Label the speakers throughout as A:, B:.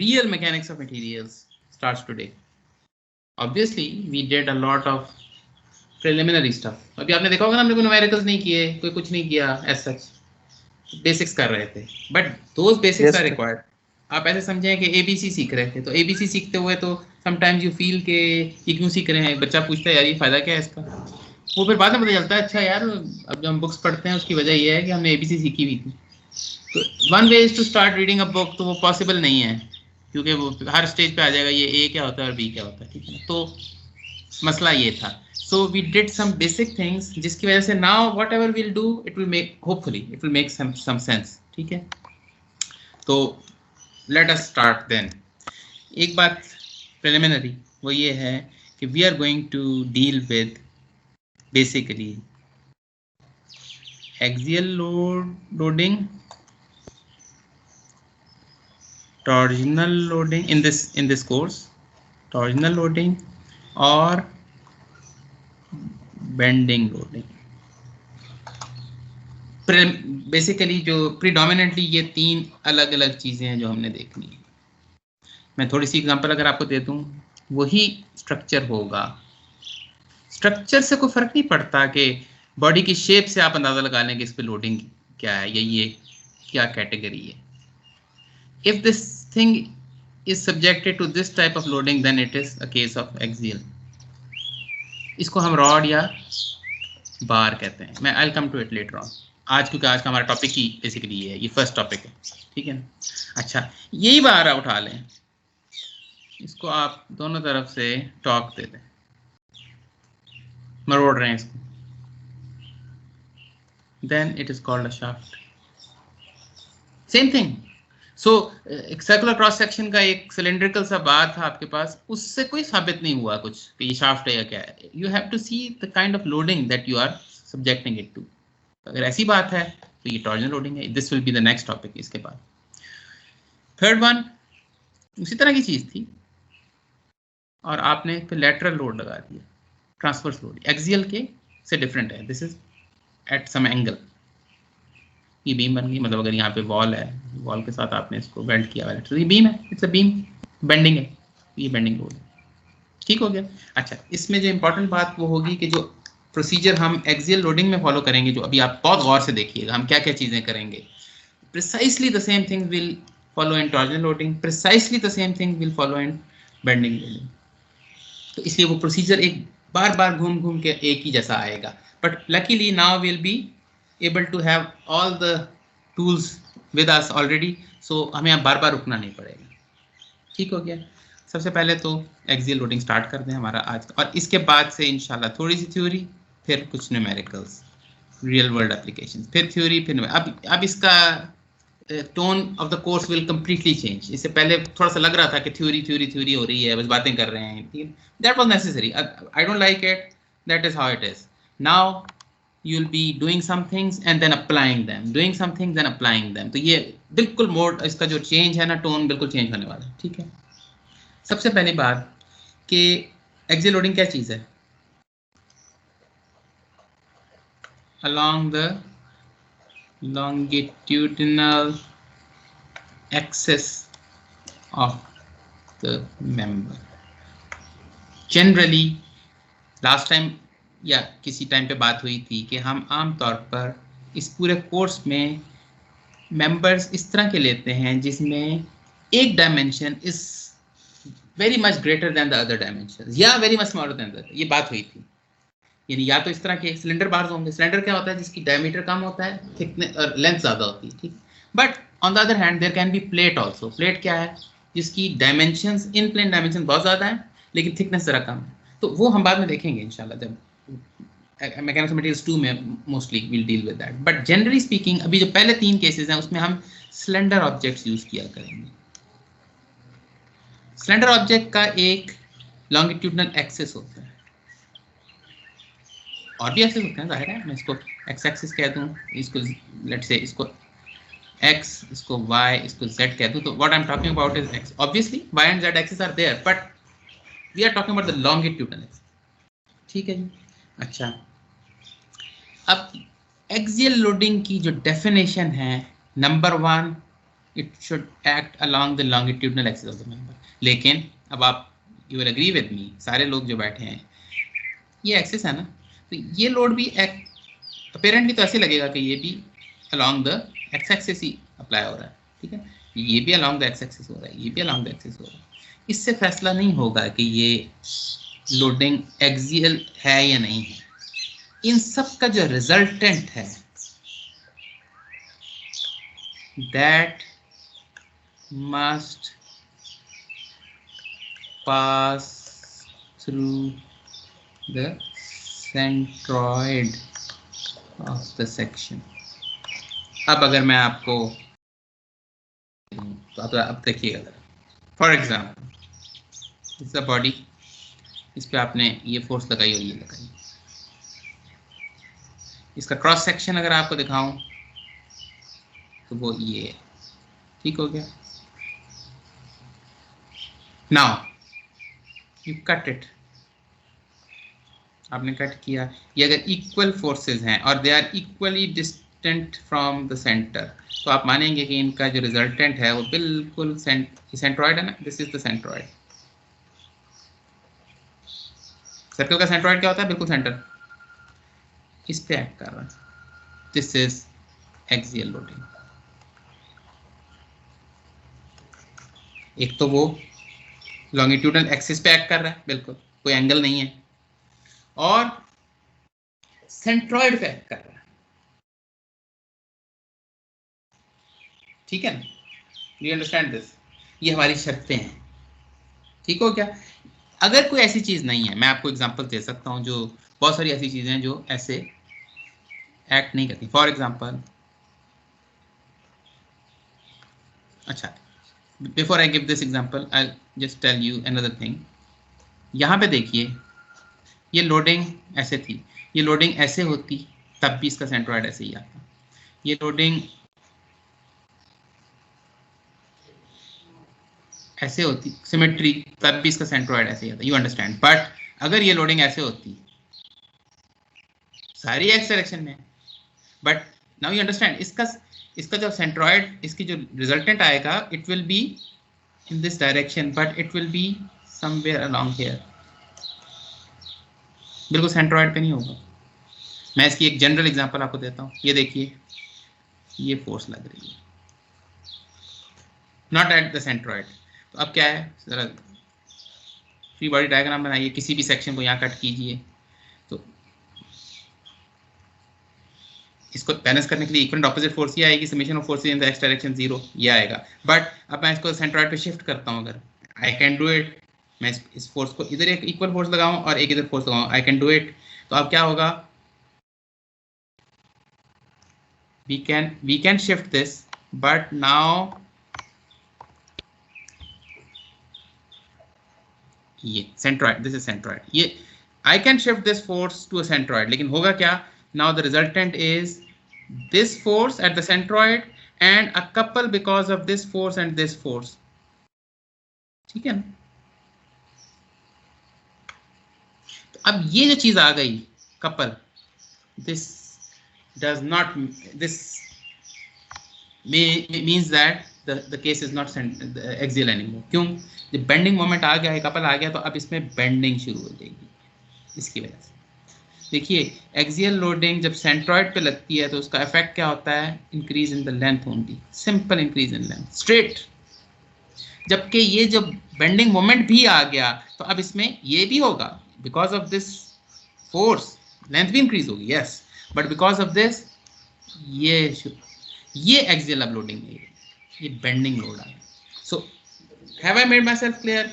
A: real mechanics of materials starts today. Obviously we did a lot of preliminary stuff. अभी आपने देखा होगा ना, हमने कोई न्यूमेरिकल्स नहीं किए, कोई कुछ नहीं किया as such, बेसिक्स कर रहे थे, but those basics are required. आप ऐसे समझें कि एबीसी सीख रहे थे, तो एबीसी सीखते हुए तो समटाइम्स यू फील के ये क्यों सीख रहे हैं, बच्चा पूछता है यार ये फायदा क्या है इसका, वो फिर बाद में पता चलता है अच्छा यार अब जो हम बुक्स पढ़ते हैं उसकी वजह ये है कि हमने एबीसी सीखी हुई थी. तो one way is to start reading a book, तो वो पॉसिबल नहीं है क्योंकि वो हर स्टेज पे आ जाएगा ये ए क्या होता है और बी क्या होता है, ठीक है ना. तो मसला ये था. So we did some basic things जिसकी वजह से now whatever we'll do it will make, hopefully it will make some sense, ठीक है. तो let us start then. एक बात preliminary वो ये है कि we are going to deal with basically axial loading, torsional loading in this course, torsional loading और बेंडिंग लोडिंग. बेसिकली जो प्रीडोमिनेंटली ये तीन अलग अलग चीजें हैं जो हमने देखनी है. मैं थोड़ी सी एग्जांपल अगर आपको दे दूं, वही स्ट्रक्चर होगा. स्ट्रक्चर से कोई फर्क नहीं पड़ता कि बॉडी की शेप से आप अंदाजा लगा लें कि इस पे लोडिंग क्या है या ये क्या कैटेगरी है. If this thing is subjected to this type of loading then it is a case of axial. इसको हम रॉड या बार कहते हैं. मैं I come to it later on. आज क्योंकि आज का हमारा टॉपिक ही बेसिकली ये है, ये फर्स्ट टॉपिक है, ठीक है ना. अच्छा, यही बार उठा लें, इसको आप दोनों तरफ से टॉक दे दें, मरोड़ रहे हैं इसको, then it is called a shaft. Same thing. So एक सर्कुलर क्रॉस सेक्शन का एक सिलेंड्रिकल सा बार था आपके पास, उससे कोई साबित नहीं हुआ कुछ कि ये शाफ्ट है या क्या है. You have to see the kind of loading that you are subjecting it to. अगर ऐसी बात है तो ये टॉर्जनल लोडिंग है. This will be the next topic. इसके बाद थर्ड वन उसी तरह की चीज थी और आपने फिर लैटरल लोड लगा दिया, ट्रांसवर्स लोड. एक्सियल के से डिफरेंट है. This is at some angle. ये बीम बन गई, मतलब अगर यहाँ पे वॉल है, वॉल के साथ आपने इसको बेंड किया हुआ है, तो ये बीम है, इट्स अ बीम, बेंडिंग है, ये बेंडिंग लोड है. ठीक हो गया. अच्छा, इसमें जो इंपॉर्टेंट बात वो होगी कि जो प्रोसीजर हम एक्सियल लोडिंग में फॉलो करेंगे, जो अभी आप बहुत गौर से देखिएगा हम क्या क्या चीजें करेंगे, precisely the same thing will follow in torsional loading, precisely the same thing will follow in bending loading. तो इसलिए वो प्रोसीजर एक बार बार घूम घूम के एक ही जैसा आएगा. But luckily now will be able to have all the tools with us already, so हमें अब बार बार रुकना नहीं पड़ेगा. ठीक हो गया. सबसे पहले तो एक्सियल लोडिंग स्टार्ट कर दें हमारा आज का, और इसके बाद से इंशाल्लाह थोड़ी सी थ्योरी, फिर कुछ न्यूमेरिकल्स, रियल वर्ल्ड एप्लीकेशंस, फिर थ्योरी, फिर अब इसका tone of the course will completely change. इससे पहले थोड़ा सा लग रहा था कि थ्योरी थ्योरी थ्योरी हो रही है, बस बातें कर रहे हैं. That was necessary. I don't like it. That is how it is. Now you'll be doing some things and then applying them, doing some things then applying them. तो ये बिल्कुल मोड, इसका जो चेंज है ना, टोन बिल्कुल change होने वाला है. ठीक है. सबसे पहली बात कि एक्सियल लोडिंग क्या चीज है. along the longitudinal axis of the member. Generally last time या किसी टाइम पे बात हुई थी कि हम आम तौर पर इस पूरे कोर्स में मेंबर्स इस तरह के लेते हैं जिसमें एक dimension is very much greater than the other dimension या very much smaller than the other. ये बात हुई थी. यानी या तो इस तरह के सिलेंडर बार्स होंगे. सिलेंडर क्या होता है, जिसकी डायमीटर कम होता है, थिकनेस और लेंथ ज़्यादा होती है. ठीक. But on the other hand there can be plate also. Plate क्या है, जिसकी डायमेंशंस, इन प्लेन डायमेंशन बहुत ज़्यादा है लेकिन थिकनेस ज़रा कम है. तो वो हम बाद में देखेंगे इंशाल्लाह, जब मैकेनिक्स मटेरियल्स 2 में mostly will deal with that. But generally speaking अभी जो पहले 3 केसेस हैं उसमें हम सिलेंडर ऑब्जेक्ट्स यूज किया करेंगे. सिलेंडर ऑब्जेक्ट का एक लॉन्गिट्यूडनल एक्सिस होता है, और भी एक्सिस होते हैं जाहिर है. मैं इसको एक्स एक्सिस कह दूं, इसको लेट्स से इसको x, इसको y, इसको z कह दूं, तो what I am talking about is x. Obviously y and z axis are there, but we are talking about the longitudinal axis. ठीक है जी. अच्छा, अब एक्सियल लोडिंग की जो डेफिनेशन है, number 1 it should act along the longitudinal axis of the member. लेकिन अब आप, you will agree with me, सारे लोग जो बैठे हैं, ये एक्सिस है ना, तो ये लोड भी अपेरेंटली तो ऐसे लगेगा कि ये भी along the x axis he apply हो रहा है, ठीक है, ये भी अलोंग द एक्स एक्सिस हो रहा है, ये भी अलोंग द एक्सिस हो रहा है। इससे फैसला नहीं होगा कि ये लोडिंग एक्सियल है या नहीं है। इन सब का जो रिजल्टेंट है that must pass through the centroid of the section. अब अगर मैं आपको, तो अब देखिएगा, फॉर एग्जाम्पल इस बॉडी, इस पे आपने ये फोर्स लगाई और ये लगाई, इसका क्रॉस सेक्शन अगर आपको दिखाऊं तो वो ये है, ठीक हो गया। नाउ यू कट इट, आपने कट किया, ये अगर इक्वल फोर्सेस हैं और they are equally distant from the centre, तो आप मानेंगे कि इनका जो रिजल्टेंट है वो बिल्कुल सेंट्रॉइड है ना, this is the centroid. Circle का सेंट्रॉइड क्या होता है? बिल्कुल सेंटर, इस पे एक्ट कर रहा है, दिस इज एक्सियल लोडिंग। एक तो वो लॉन्गिट्यूडनल एक्सिस पे एक्ट कर रहा है, बिल्कुल कोई एंगल नहीं है, और सेंट्रॉइड पे एक्ट कर रहा है, ठीक है ना, यू अंडरस्टैंड दिस, ये हमारी शर्तें हैं, ठीक हो क्या। अगर कोई ऐसी चीज नहीं है, मैं आपको एग्जांपल दे सकता हूं, जो बहुत सारी ऐसी चीजें हैं जो ऐसे एक्ट नहीं करती। फॉर एग्जांपल, अच्छा, before I give this example I just tell you another thing. यहां पे देखिए, ये लोडिंग ऐसे थी, ये लोडिंग ऐसे होती तब भी इसका सेंट्रॉइड ऐसे ही आता, ये लोडिंग ऐसे होती सिमेट्री, तब भी इसका सेंट्रॉइड ऐसे ही आता, यू अंडरस्टैंड। बट अगर ये लोडिंग ऐसे होती, सारी एक्स डायरेक्शन में, बट नाउ यू अंडरस्टैंड, इसका जो सेंट्रॉइड, इसकी जो रिजल्टेंट आएगा, it will be in this direction, but it will be somewhere along here, बिल्कुल सेंट्रॉइड पे नहीं होगा। मैं इसकी एक जनरल एग्जांपल आपको देता हूँ, ये देखिए, ये फोर्स लग रही है, नॉट एट द सेंट्रॉइड। तो अब क्या है, जरा फ्री बॉडी डायग्राम बनाइए, किसी भी सेक्शन को यहाँ कट कीजिए, तो इसको बैलेंस करने के लिए इक्वल ऑपोजिट फोर्स ये आएगी, summation of forces in the x direction 0, ये आएगा। बट अब मैं इसको सेंट्रॉइड पे शिफ्ट करता हूँ, अगर आई कैन डू इट, मैं इस फोर्स को इधर एक इक्वल फोर्स लगाऊं और एक इधर फोर्स लगाऊं, आई कैन डू इट। तो अब क्या होगा, we can shift this, but now ये centroid, this is centroid, ये I can shift this force to a centroid, लेकिन होगा क्या, now the resultant is this force at the centroid and a couple because of this force and this force, ठीक है ना। तो अब ये जो चीज आ गई couple, this does not, this means that the case is not axial anymore। क्यों, जब बेंडिंग मोमेंट आ गया है, कपल आ गया, तो अब इसमें बेंडिंग शुरू हो जाएगी, इसकी वजह से। देखिए, एक्सियल लोडिंग जब सेंट्रॉइड पे लगती है तो उसका इफेक्ट क्या होता है, increase in the length only, simple increase in length, straight. जबकि ये जब बेंडिंग मोमेंट भी आ गया तो अब इसमें ये भी होगा, because of this force length भी इंक्रीज होगी, yes, but because of this ये एक्सियल अपलोडिंग है, ये बेंडिंग लोड है। So have I made my self clear.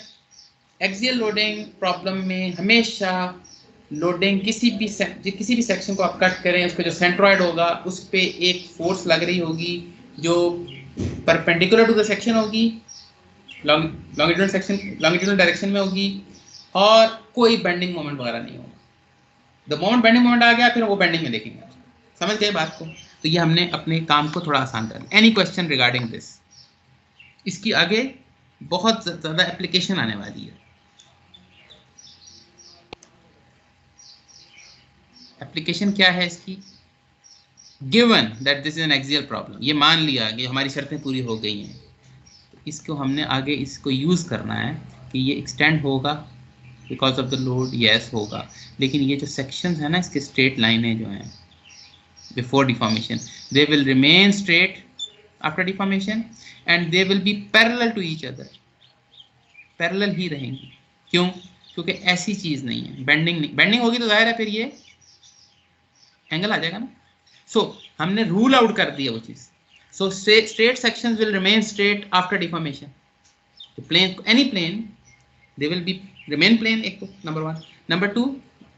A: Axial loading problem में हमेशा लोडिंग किसी भी सेक्शन को आप कट करें, उसका जो सेंट्रॉइड होगा उस पे एक फोर्स लग रही होगी जो परपेंडिकुलर टू द सेक्शन होगी, लॉन्गिट्यूडनल डायरेक्शन में होगी, और कोई बेंडिंग मोमेंट वगैरह नहीं होगा। द मोमेंट बेंडिंग मोमेंट आ गया, फिर वो बेंडिंग में देखेंगे, समझ गए बात को। तो ये हमने अपने काम को थोड़ा आसान कर लिया। एनी क्वेश्चन रिगार्डिंग दिस, इसकी आगे बहुत ज्यादा एप्लीकेशन आने वाली है। एप्लीकेशन क्या है इसकी, given that this is an axial problem, ये मान लिया कि हमारी शर्तें पूरी हो गई हैं, तो इसको हमने आगे इसको यूज करना है कि ये एक्सटेंड होगा because of the load, yes होगा, लेकिन ये जो सेक्शंस है ना, इसके स्ट्रेट लाइनें जो हैं before deformation, they will remain straight after deformation and they will be parallel to each other, parallel ही रहेंगी। क्यों? क्योंकि ऐसी चीज नहीं है, बेंडिंग नहीं, बेंडिंग होगी तो जाहिर है फिर ये एंगल आ जाएगा ना। सो हमने रूल आउट कर दिया वो चीज। So straight sections will remain straight after deformation, plane, any plane they will be remain plane, एक तो नंबर वन। नंबर टू,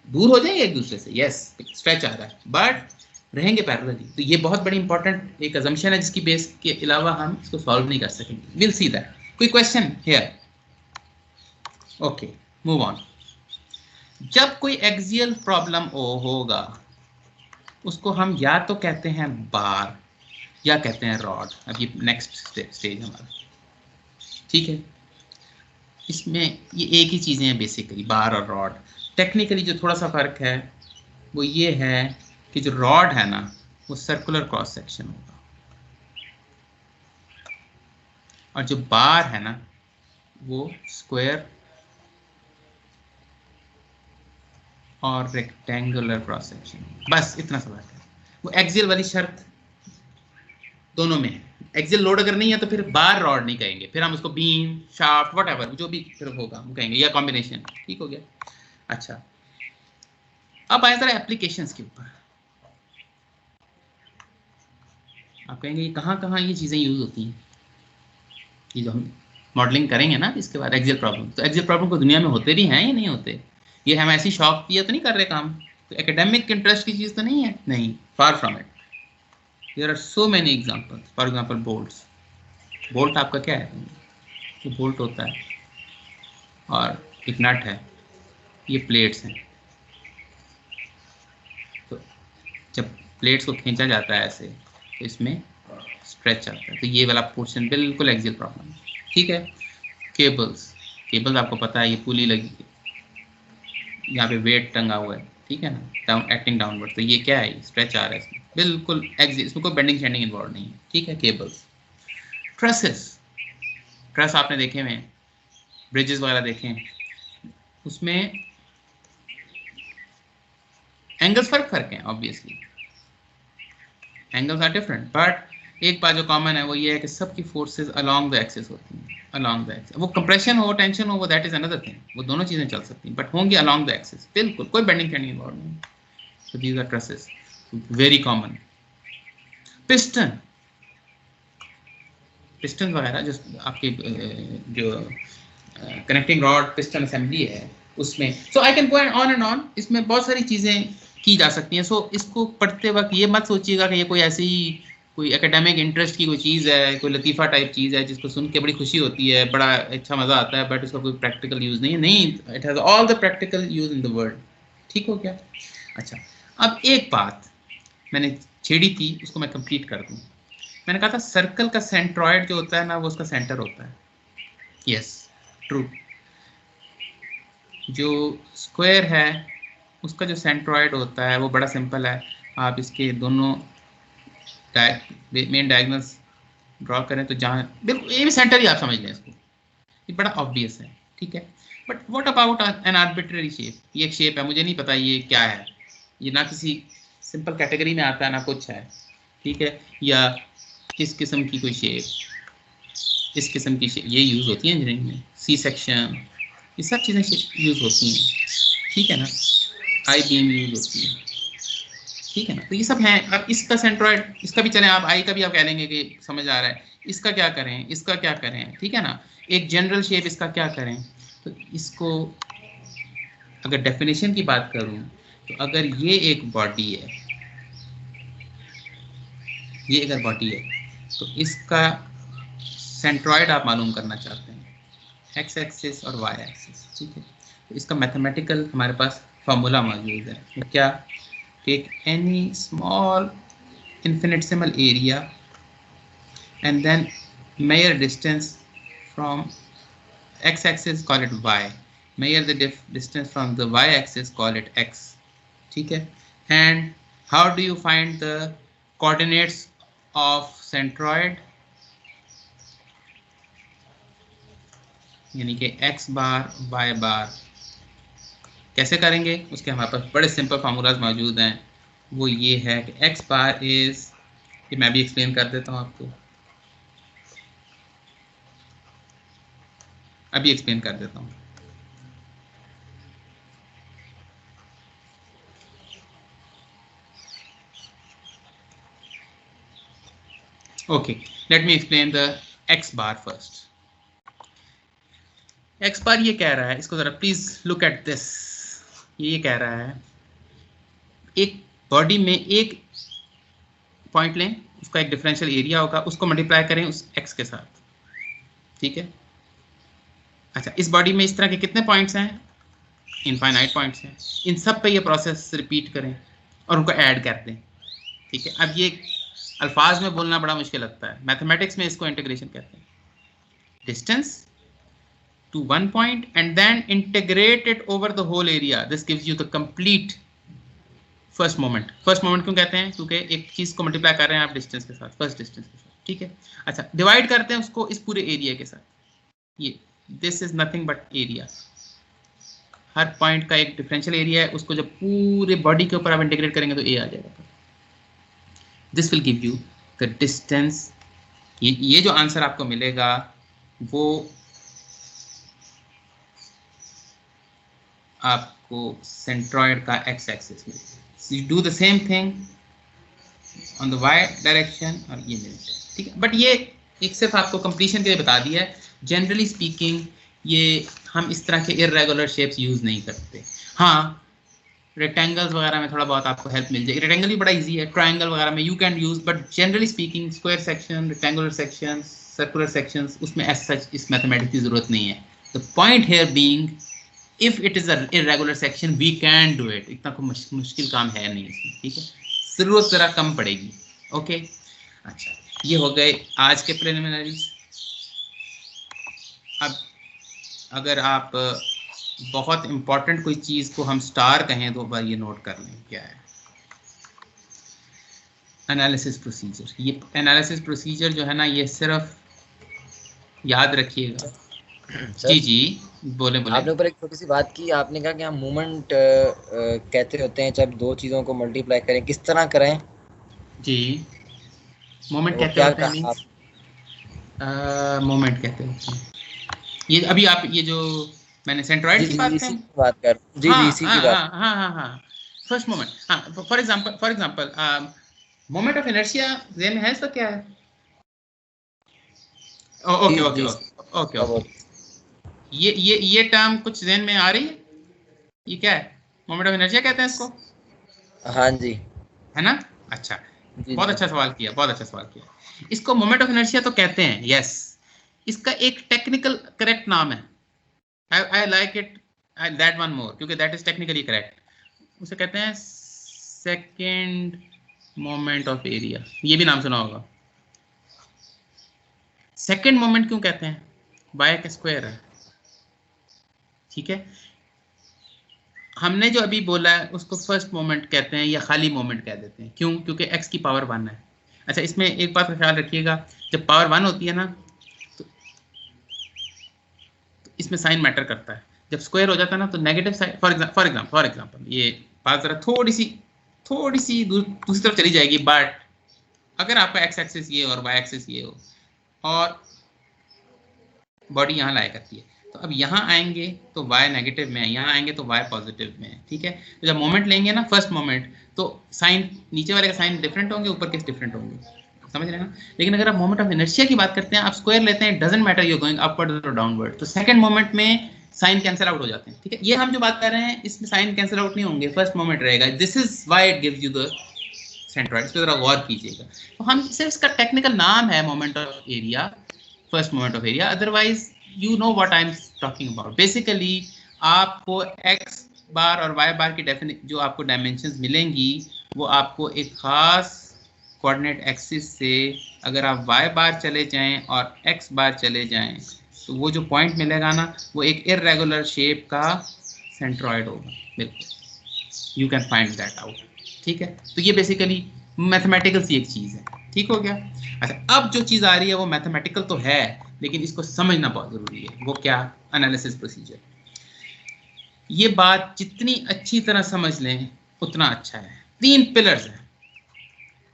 A: दूर हो जाएंगे एक दूसरे से, यस स्ट्रेच आ रहा है, बट रहेंगे पैरेलली। तो ये बहुत बड़ी इंपॉर्टेंट एक अजम्पशन है जिसकी बेस के अलावा हम इसको सॉल्व नहीं कर सकेंगे। Will see that. कोई question here? Okay, move on. जब कोई एक्सियल प्रॉब्लम होगा उसको हम या तो कहते हैं बार या कहते हैं रॉड। अब ये नेक्स्ट स्टेज हमारा, ठीक है। इसमें ये एक ही चीजें हैं बेसिकली, बार और रॉड। टेक्निकली जो थोड़ा सा फर्क है वो ये है कि जो रॉड है ना वो सर्कुलर क्रॉस सेक्शन होगा, और जो बार है ना वो स्क्वायर और रेक्टेंगुलर क्रॉस सेक्शन। बस इतना सा बात है। वो एक्सियल वाली शर्त दोनों में है। एक्सियल लोड अगर नहीं है तो फिर बार रॉड नहीं कहेंगे, फिर हम उसको बीम, शाफ्ट, व्हाटएवर जो भी फिर होगा वो कहेंगे, या कॉम्बिनेशन। ठीक हो गया। अच्छा, अब आए जरा एप्लीकेशंस के ऊपर। आप कहेंगे ये कहाँ ये चीज़ें यूज होती हैं, ये जो हम मॉडलिंग करेंगे ना इसके बाद एक्सियल प्रॉब्लम। तो एक्सियल प्रॉब्लम को दुनिया में होते भी हैं या नहीं होते? ये हम ऐसी शौक की तो नहीं कर रहे काम, तो एकेडमिक इंटरेस्ट की चीज़ तो नहीं है, नहीं, far from it. There are so many examples. For example bolts. Bolt आपका क्या है? ये बोल्ट होता है और एक नट है, ये प्लेट्स हैं। तो जब प्लेट्स को खींचा जाता है ऐसे तो इसमें स्ट्रेच आता है, तो ये वाला पोर्शन बिल्कुल एक्सियल प्रॉब्लम है। ठीक है। केबल्स, केबल्स आपको पता है, ये पुली लगी है, यहाँ पे वेट टंगा हुआ है, ठीक है ना, डाउन एक्टिंग डाउनवर्ड, तो ये क्या है? स्ट्रेच आ रहा है इसमें, बिल्कुल एक्सियल, इसमें कोई बेंडिंग शेंडिंग इन्वॉल्व नहीं है। ठीक है। केबल्स। ट्रसेस, ट्रस आपने देखे हुए हैं, ब्रिजेस वगैरह देखे हैं, उसमें एंगल्स फर्क हैं, obviously angles are different, but एक बात जो कॉमन है वो ये है कि सबकी फोर्सेस अलोंग द एक्सिस होती हैं, अलोंग द एक्सिस। वो कंप्रेशन हो, टेंशन हो, वो दैट इज अनदर थिंग, वो दोनों चीजें चल सकती हैं, बट होंगी अलोंग द एक्सिस, बिल्कुल कोई बेंडिंग शेंडिंग इन्वॉल्व नहीं। So these are trusses, very common. Piston, piston वगैरह जो आपके जो कनेक्टिंग रॉड पिस्टन असेंबली है उसमें, so I can go on and on, इसमें बहुत सारी चीजें की जा सकती हैं। सो इसको पढ़ते वक्त ये मत सोचिएगा कि ये कोई ऐसी कोई एकेडमिक इंटरेस्ट की कोई चीज़ है, कोई लतीफ़ा टाइप चीज़ है जिसको सुन के बड़ी खुशी होती है, बड़ा अच्छा मज़ा आता है, बट उसका कोई प्रैक्टिकल यूज़ नहीं है। नहीं, it has all the practical use in the world. ठीक हो गया? अच्छा, अब एक बात मैंने छेड़ी थी, उसको मैं कंप्लीट कर दूँ। मैंने कहा था सर्कल का सेंट्रॉयड जो होता है ना वो उसका सेंटर होता है। Yes, true. जो स्क्वायर है उसका जो सेंट्रॉयड होता है वो बड़ा सिंपल है। आप इसके दोनों मेन डायगोनल्स ड्रॉ करें तो जहाँ बिल्कुल ये भी सेंटर ही आप समझ लें इसको, ये बड़ा ऑब्वियस है। ठीक है। But what about an arbitrary shape? ये एक शेप है, मुझे नहीं पता ये क्या है, ये ना किसी सिंपल कैटेगरी में आता है ना कुछ है। ठीक है। या इस किस्म की कोई शेप, इस किस्म की शेप ये यूज़ होती है इंजीनियरिंग में, सी सेक्शन, ये सब चीज़ें यूज़ होती हैं। ठीक है ना, आई बीम यूज़ होती है। ठीक है ना, तो ये सब हैं। अब इसका सेंट्रॉयड, इसका भी चलें, आप आई का भी आप कह लेंगे कि समझ आ रहा है, इसका क्या करें, इसका क्या करें। ठीक है ना, एक जनरल शेप इसका क्या करें। तो इसको अगर डेफिनेशन की बात करूं तो अगर ये एक बॉडी है, ये अगर बॉडी है तो इसका सेंट्रॉयड आप मालूम करना चाहते हैं, एक्स एक्सिस और वाई एक्सिस। ठीक है। तो इसका मैथमेटिकल हमारे पास फार्मूला मौजूद है। तो क्या? Take any small infinitesimal area and then measure distance from x-axis, call it y. Measure the distance from the y-axis, call it x. ठीक है। And how do you find the coordinates of centroid यानी कि x बार y बार कैसे करेंगे, उसके हमारे पास बड़े simple formulas मौजूद हैं। वो ये है कि x बार इज, ये मैं भी एक्सप्लेन कर देता हूँ आपको, अभी एक्सप्लेन कर देता हूँ। Okay, let me explain the x bar first. x बार ये कह रहा है, इसको जरा प्लीज लुक एट दिस, ये कह रहा है एक बॉडी में एक पॉइंट लें, उसका एक डिफरेंशियल एरिया होगा, उसको मल्टीप्लाई करें उस x के साथ, ठीक है। अच्छा, इस बॉडी में इस तरह के कितने पॉइंट्स हैं, इनफाइनाइट पॉइंट्स हैं, इन सब पे ये प्रोसेस रिपीट करें और उनको ऐड कर दें, ठीक है। अब ये अल्फाज में बोलना बड़ा मुश्किल लगता है, मैथमेटिक्स में इसको इंटीग्रेशन कहते हैं। Distance to one point and then integrate it over the whole area. This gives you the complete first moment. First moment क्यों कहते हैं, क्योंकि एक चीज को मल्टीप्लाई कर रहे हैं आप डिस्टेंस के साथ, फर्स्ट डिस्टेंस के साथ, ठीक है। अच्छा, डिवाइड करते हैं उसको इस पूरे एरिया के साथ, ये this is nothing but area. Her point का एक डिफरेंशियल एरिया है, उसको जब पूरे बॉडी के ऊपर आप इंटीग्रेट करेंगे तो ए आ जाएगा। This will give you the distance. ये जो आंसर आपको मिलेगा वो आपको सेंट्रॉइड का x एक्सिस में, you do the same thing on the y direction और ये मिल जाए, ठीक है। बट ये एक सिर्फ आपको कंप्लीशन के लिए बता दिया है। जनरली स्पीकिंग ये हम इस तरह के इररेगुलर शेप्स यूज नहीं करते। हाँ, रेक्टेंगल्स वगैरह में थोड़ा बहुत आपको हेल्प मिल जाएगी, रेक्टेंगल भी बड़ा इजी है, ट्रायंगल वगैरह में you can use, but generally speaking square section, rectangular section, circular sections, उसमें एज सच इस मैथमेटिक्स की जरूरत नहीं है। The point here being if it is a irregular section we can do it, इतना कोई मुश्किल काम है नहीं इसमें, ठीक है। जरूरत जरा कम पड़ेगी, ओके। अच्छा, ये हो गए आज के प्रिलिमिनरीज। अब अगर आप बहुत इंपॉर्टेंट कोई चीज को हम स्टार कहें तो बार ये नोट कर लें क्या है। एनालिसिस प्रोसीजर, ये एनालिसिस प्रोसीजर जो है ना, ये सिर्फ याद रखिएगा। जी जी, बोले बोले।
B: आपने ऊपर एक छोटी सी बात की, आपने कहा कि हम मूवमेंट कहते होते हैं जब दो चीजों को मल्टीप्लाई करें, किस तरह करें?
A: जी, मोमेंट कहते होते हैं, मींस मोमेंट कहते होते हैं। ये अभी आप ये जो मैंने सेंट्रॉइड की बात
B: कर जी जी इसी की बात।
A: हाँ हाँ हाँ, फर्स्ट मोमेंट। हाँ, for example moment of inertia ज़हन में है इसका क्या है? ओके ओके ओके ओके, ये टर्म कुछ ज़हन में आ रही है? ये क्या है? मोमेंट ऑफ इनर्शिया कहते हैं इसको?
B: हाँ जी, है
A: ना? अच्छा, बहुत अच्छा सवाल किया, बहुत अच्छा सवाल किया। इसको मोमेंट ऑफ इनर्शिया तो कहते हैं, यस। इसका एक टेक्निकल करेक्ट नाम है, I like it that one more, क्योंकि दैट इज टेक्निकली करेक्ट। उसे कहते हैं सेकेंड मोमेंट ऑफ एरिया, ये भी नाम सुना होगा। सेकेंड मोमेंट क्यों कहते हैं? बाय का स्क्वायर है, ठीक है। हमने जो अभी बोला है उसको फर्स्ट मोमेंट कहते हैं या खाली मोमेंट कह देते हैं, क्यों? क्योंकि x की पावर 1 है। अच्छा, इसमें एक बात का ख्याल रखिएगा, जब पावर 1 होती है ना तो इसमें साइन मैटर करता है। जब स्क्वायर हो जाता है ना तो नेगेटिव साइन, फॉर एग्जांपल ये बात जरा थोड़ी सी दूसरी तरफ चली जाएगी, बट अगर आपका x एक्सिस ये और y एक्सिस ये हो और बॉडी यहाँ लाया करती है, तो अब यहाँ आएंगे तो y नेगेटिव में है, यहाँ आएंगे तो y पॉजिटिव में है, ठीक है। तो जब मोमेंट लेंगे ना फर्स्ट मोमेंट, तो साइन नीचे वाले का साइन डिफरेंट होंगे, ऊपर के डिफरेंट होंगे, समझ रहे हैं ना। लेकिन अगर आप मोमेंट ऑफ इनर्शिया की बात करते हैं, आप स्क्वायर लेते हैं, doesn't matter you going upward और डाउनवर्ड, तो सेकंड मोमेंट में साइन कैंसिल आउट हो जाते हैं, ठीक है। ये हम जो बात कर रहे हैं इसमें साइन कैंसिल आउट नहीं होंगे, फर्स्ट मोमेंट रहेगा। This is why it gives you the centroid. इस पर जरा गौर कीजिएगा। तो हम सिर्फ इसका टेक्निकल नाम है moment of area, first moment of area, otherwise you know what I'm talking about. Basically आपको x बार और y बार की जो आपको डायमेंशंस मिलेंगी वो आपको एक खास कोऑर्डिनेट एक्सिस से, अगर आप y बार चले जाएं और x बार चले जाएं तो वो जो पॉइंट मिलेगा ना वो एक इररेगुलर शेप का सेंट्रॉइड होगा, बिल्कुल। You can find that out, ठीक है। तो ये बेसिकली मैथमेटिकल सी एक चीज है, ठीक हो गया। अच्छा, अब जो चीज आ रही है वो मैथमेटिकल तो है, लेकिन इसको समझना बहुत जरूरी है। वो क्या? Analysis procedure. ये बात जितनी अच्छी तरह समझ लें उतना अच्छा है। 3 पिलर्स हैं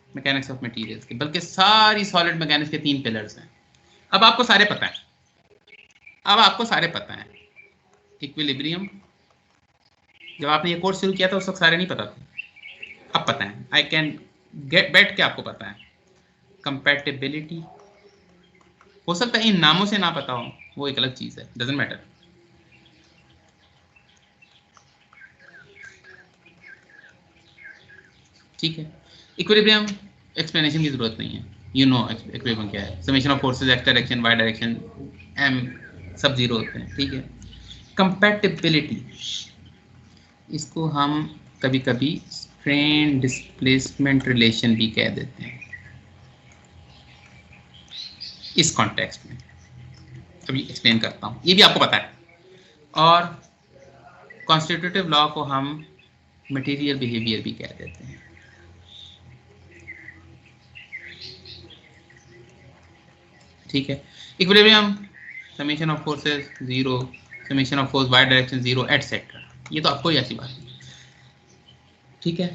A: मैकेनिक्स ऑफ मटेरियल्स के, बल्कि सारी सॉलिड मैकेनिक्स के 3 पिलर्स हैं। अब आपको सारे पता है, अब आपको सारे पता है। इक्विलिब्रियम, जब आपने ये कोर्स शुरू किया था उस वक्त सारे नहीं पता थे, अब पता है। आई कैन गेट बैठ के आपको पता है। कंपैटिबिलिटी, हो सकता है इन नामों से ना पता हो, वो एक अलग चीज है, डजंट मैटर। ठीक है। इक्विलिब्रियम एक्सप्लेनेशन की जरूरत नहीं है, यू नो इक्विलिब्रियम क्या है। Summation of forces, x direction, y direction, M सब जीरो होते हैं, ठीक है। कंपैटिबिलिटी, इसको हम कभी कभी स्ट्रेन डिस्प्लेसमेंट रिलेशन भी कह देते हैं इस कॉन्टेक्स्ट में। अभी एक्सप्लेन करता हूँ, ये भी आपको पता है। और कॉन्स्टिट्यूटिव लॉ को हम मटेरियल बिहेवियर भी कह देते हैं। ठीक है। Equilibrium, summation of forces zero, summation of force y direction zero, etcetera. ये तो आपको ही ऐसी बात है, ठीक है।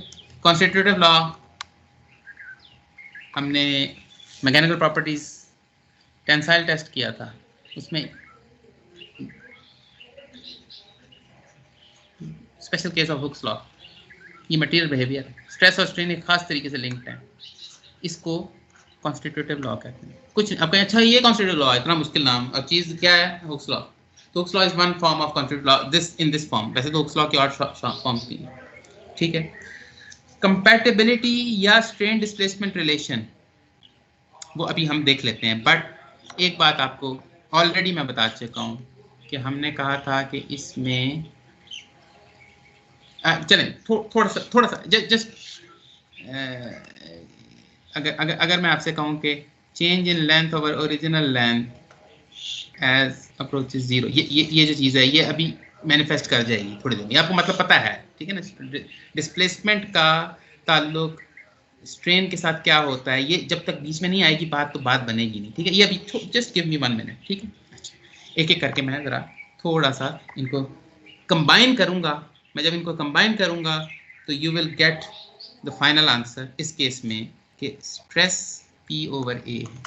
A: कॉन्स्टिट्यूटिव लॉ, हमने मैकेनिकल प्रॉपर्टीज टेंसाइल टेस्ट किया था, उसमें special case of Hooke's law, ये मटेरियल बिहेवियर, स्ट्रेस और स्ट्रेन एक खास तरीके से लिंक्ड है, इसको कॉन्स्टिट्यूटिव लॉ कहते हैं। कुछ अब अच्छा ये कॉन्स्टिट्यूटिव लॉ, इतना मुश्किल नाम, अब चीज क्या है? Hooke's law. तो Hooke's law is one form of constitutive law, this in this form. वैसे तो हुक्स लॉ की और फॉर्म्स भी हैं, ठीक है। कंपैटिबिलिटी या स्ट्रेन डिस्प्लेसमेंट रिलेशन, वो अभी हम देख लेते हैं। बट एक बात आपको ऑलरेडी मैं बता चुका हूँ कि हमने कहा था कि इसमें चलें थोड़ा सा जस्ट अगर मैं आपसे कहूँ कि change in length over original length as approaches zero, ये जो चीज़ है ये अभी मैनिफेस्ट कर जाएगी थोड़ी देर में, आपको मतलब पता है, ठीक है ना। डिस्प्लेसमेंट का ताल्लुक स्ट्रेन के साथ क्या होता है, ये जब तक बीच में नहीं आएगी बात तो बात बनेगी नहीं, ठीक है। ये अभी जस्ट गिव मी 1 मिनट, ठीक है। अच्छा, एक एक करके मैं ज़रा थोड़ा सा इनको कंबाइन करूँगा। मैं जब इनको कंबाइन करूँगा तो you will get the final answer इस केस में कि स्ट्रेस P ओवर A है।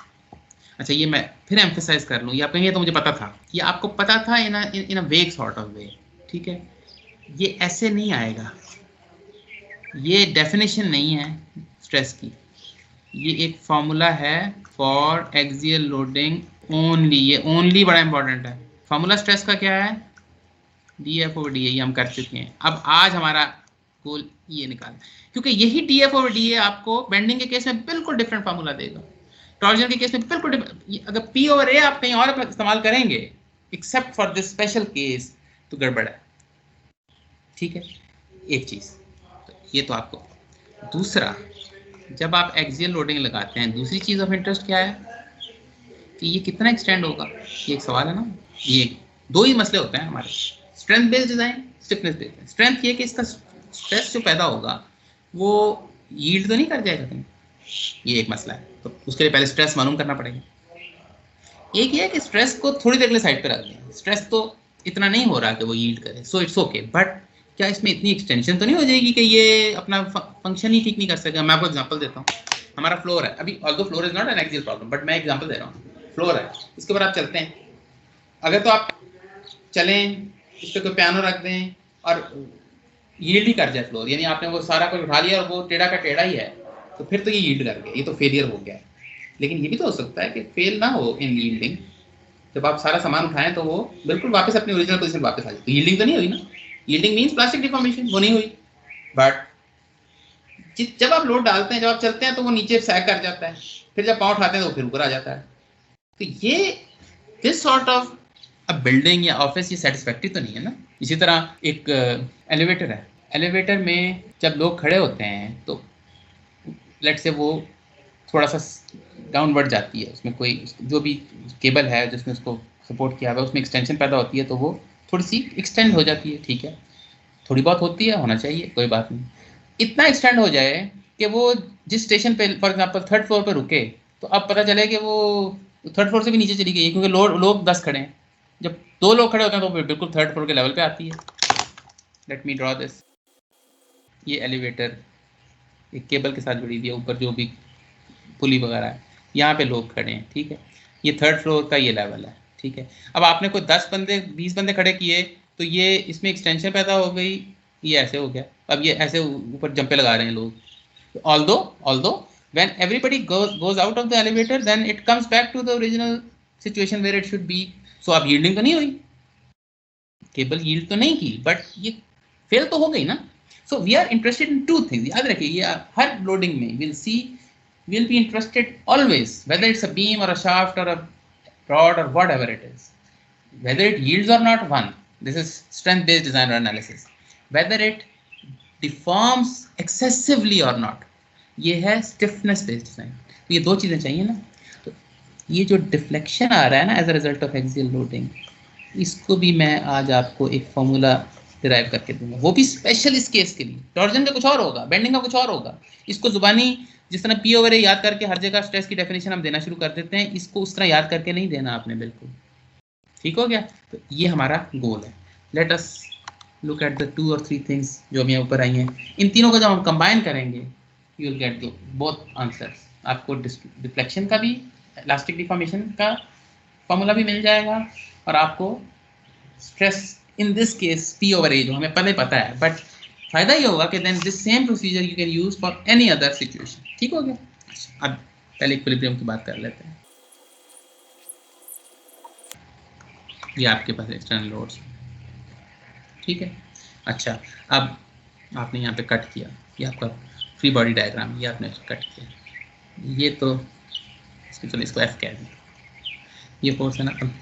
A: अच्छा, ये मैं फिर एम्फेसाइज कर लूँ, ये आप कहेंगे तो मुझे पता था, ये आपको पता था इन अ वेग सॉर्ट ऑफ वे, ठीक है। ये ऐसे नहीं आएगा, ये डेफिनेशन नहीं है स्ट्रेस की, ये एक फॉर्मूला है फॉर एक्सियल लोडिंग ओनली। ये ओनली बड़ा इंपॉर्टेंट है। फॉर्मूला स्ट्रेस का क्या है? DF ओवर DA, ये हम कर चुके हैं। अब आज हमारा गोल ये निकालना, क्योंकि यही DF ओवर DA आपको बेंडिंग के केस में बिल्कुल डिफरेंट फार्मूला देगा, टॉर्जन के केस में बिल्कुल अगर P ओवर A आप कहीं और इस्तेमाल करेंगे except for this special case तो गड़बड़ है, ठीक है। एक चीज तो ये तो आपको। दूसरा, जब आप एक्सियल लोडिंग लगाते हैं, दूसरी चीज ऑफ इंटरेस्ट क्या है कि ये कितना एक्सटेंड होगा, ये एक सवाल है ना। ये दो ही मसले होते हैं हमारे, strength based design, stiffness based. Strength ये कि इसका स्ट्रेस जो पैदा होगा वो यील्ड तो नहीं कर जाएगा कहीं, ये एक मसला है, तो उसके लिए पहले स्ट्रेस मालूम करना पड़ेगा। एक ये है कि स्ट्रेस को थोड़ी देर के लिए साइड पे रख दें, स्ट्रेस तो इतना नहीं हो रहा कि वो यील्ड करे, सो इट्स ओके। बट क्या इसमें इतनी एक्सटेंशन तो नहीं हो जाएगी कि ये अपना फंक्शन ही ठीक नहीं कर सकेगा? मैं आपको एग्जांपल देता हूँ। हमारा फ्लोर है अभी, although floor is not an axial problem, but मैं एग्जांपल दे रहा हूँ। फ्लोर है, इसके ऊपर आप चलते हैं, अगर तो आप चलें इस पर कोई पियानो रख दें और यील्ड ही कर जाए फ्लोर, यानी आपने वो सारा कुछ उठा लिया और वो टेढ़ा का टेढ़ा ही है, तो फिर तो ये यील्ड कर गया, ये तो फेलियर हो गया है। लेकिन ये भी तो हो सकता है कि फेल ना हो इन यील्डिंग, जब आप सारा सामान उठाएं तो वो बिल्कुल वापस अपनी ओरिजिनल पोजीशन वापस आ जाए, तो यील्डिंग तो नहीं हुई ना। यील्डिंग मींस प्लास्टिक डिफॉर्मेशन, वो नहीं हुई। बट जब आप लोड डालते हैं, जब आप चलते हैं तो वो नीचे सैग कर जाता है, फिर जब पाँव उठाते हैं तो फिर ऊपर आ जाता है। तो ये दिस सॉर्ट ऑफ अब बिल्डिंग या ऑफिस ये सेटिस्फैक्टरी तो नहीं है ना। इसी तरह एक एलिवेटर है, एलिवेटर में जब लोग खड़े होते हैं तो लेट से वो थोड़ा सा डाउनवर्ड जाती है, उसमें कोई जो भी केबल है जिसमें उसको सपोर्ट किया हुआ है उसमें एक्सटेंशन पैदा होती है, तो वो थोड़ी सी एक्सटेंड हो जाती है, ठीक है। थोड़ी बहुत होती है, होना चाहिए, कोई बात नहीं। इतना एक्सटेंड हो जाए कि वो जिस स्टेशन पे फॉर एग्जांपल थर्ड फ्लोर पे रुके, तो अब पता चले कि वो थर्ड फ्लोर से भी नीचे चली गई है, क्योंकि लोग 10 खड़े हैं। जब 2 लोग खड़े होते हैं तो वो बिल्कुल थर्ड फ्लोर के लेवल पे आती है। Let me draw this. ये एलिवेटर एक केबल के साथ जुड़ी हुई है, ऊपर जो भी पुली वगैरह है, यहाँ पे लोग खड़े हैं, ठीक है। ये थर्ड फ्लोर का ये लेवल है, ठीक है। अब आपने कोई 10 बंदे 20 बंदे खड़े किए, तो ये इसमें एक्सटेंशन पैदा हो गई, ये ऐसे हो गया। अब ये ऐसे ऊपर जंपे लगा रहे हैं लोग। although when everybody goes out of the elevator, then it comes back to the original situation where it should be. So अब yielding तो नहीं हुई, केबल यील्ड तो नहीं की, बट ये फेल तो हो गई ना। So we are interested in two things, याद रखिए। ये हर लोडिंग में we'll be interested always, whether it's a beam or a shaft or a rod or whatever it is, whether it yields or not. One, this is strength based design or analysis. Whether it deforms excessively or not, ये है stiffness based design. तो ये दो चीजें चाहिए ना। तो ये जो डिफ्लेक्शन आ रहा है ना as a result of axial loading, इसको भी मैं आज आपको एक फॉर्मूला डिराइव करके दूंगा, वो भी स्पेशल इस केस के लिए। टॉर्जन का कुछ और होगा, बेंडिंग का कुछ और होगा। इसको जुबानी जिस तरह पी ओवर ए याद करके हर जगह स्ट्रेस की डेफिनेशन हम देना शुरू कर देते हैं, इसको उस तरह याद करके नहीं देना आपने, बिल्कुल ठीक हो गया। तो ये हमारा गोल है। Let us look at the 2 or 3 things जो हमें ऊपर आई हैं। इन तीनों को जब हम कंबाइन करेंगे, you will get both answers. आपको डिफ्लेक्शन का भी, इलास्टिक डिफॉर्मेशन का फॉर्मूला भी मिल जाएगा, और आपको stress in this case P over A जो हमें पहले पता है, बट फायदा ये होगा कि then this same procedure you can use for any other situation. ठीक हो गया। अब पहले इक्विलिब्रियम की बात कर लेते हैं। ये आपके पास एक्सटर्नल लोड्स, ठीक है। अच्छा, अब आपने यहाँ पे कट किया, ये आपका फ्री बॉडी डायग्राम, ये आपने कट किया। ये तो चलो इसको एफ कह दें, ये फोर्स है ना। अब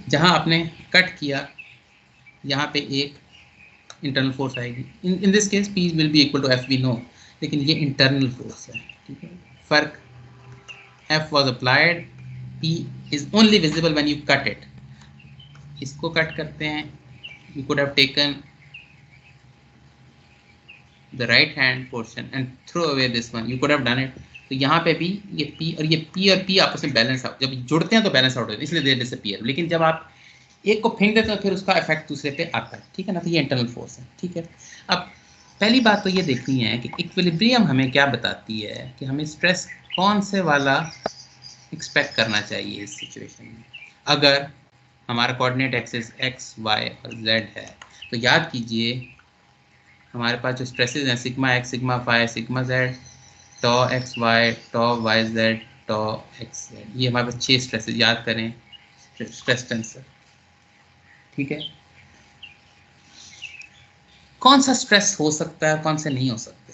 A: जहाँ आपने कट किया, यहाँ पे एक इंटरनल फोर्स आएगी। In this case P will be equal to F, we know, लेकिन ये इंटरनल फोर्स है, ठीक है। फर्क, F was applied, P is only visible when you cut it. इसको कट करते हैं, you could have taken the right hand portion and throw away this one, you could have done it. तो यहाँ पे भी ये पी और P आपस में बैलेंस आउट, जब जुड़ते हैं तो बैलेंस आउट होते हैं, इसलिए दे डिसअपीयर। लेकिन जब आप एक को फेंक देते हैं, फिर उसका इफेक्ट दूसरे पे आता है, ठीक है ना। तो ये इंटरनल फोर्स है, ठीक है। अब पहली बात तो ये देखनी है कि इक्विलिब्रियम हमें क्या बताती है, कि हमें स्ट्रेस कौन से वाला एक्सपेक्ट करना चाहिए इस सिचुएशन में। अगर हमारा कोऑर्डिनेट एक्सिस एक्स, वाई और जेड है, तो याद कीजिए हमारे पास जो स्ट्रेसेस हैं, sigma X, sigma phi, sigma Z, tau X Y, tau Y Z, tau X Z, ये हमारे पास 6 स्ट्रेसेस, याद करें स्ट्रेस टेंसर, ठीक है। कौन सा स्ट्रेस हो सकता है, कौन से नहीं हो सकते।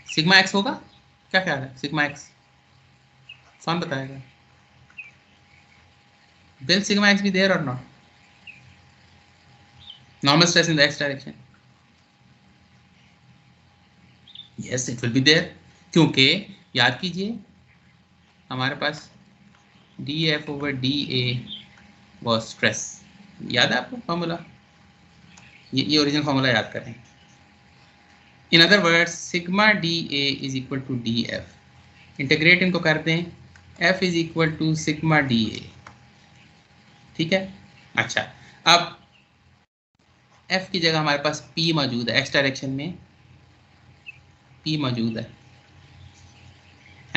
A: सिग्मा एक्स होगा, क्या ख्याल है? सिग्मा एक्स कौन बताएगा? Will sigma x be there or not? Normal stress in the x direction. Yes, it will be there. क्योंकि याद कीजिए हमारे पास df over dA was stress. याद है आपको फॉर्मूला? ये ओरिजिनल फॉर्मूला याद करें। In other words, sigma dA is equal to df. Integrate इनको कर दें, f is equal to sigma dA. ठीक है। अच्छा, अब F की जगह हमारे पास P मौजूद है, x डायरेक्शन में P मौजूद है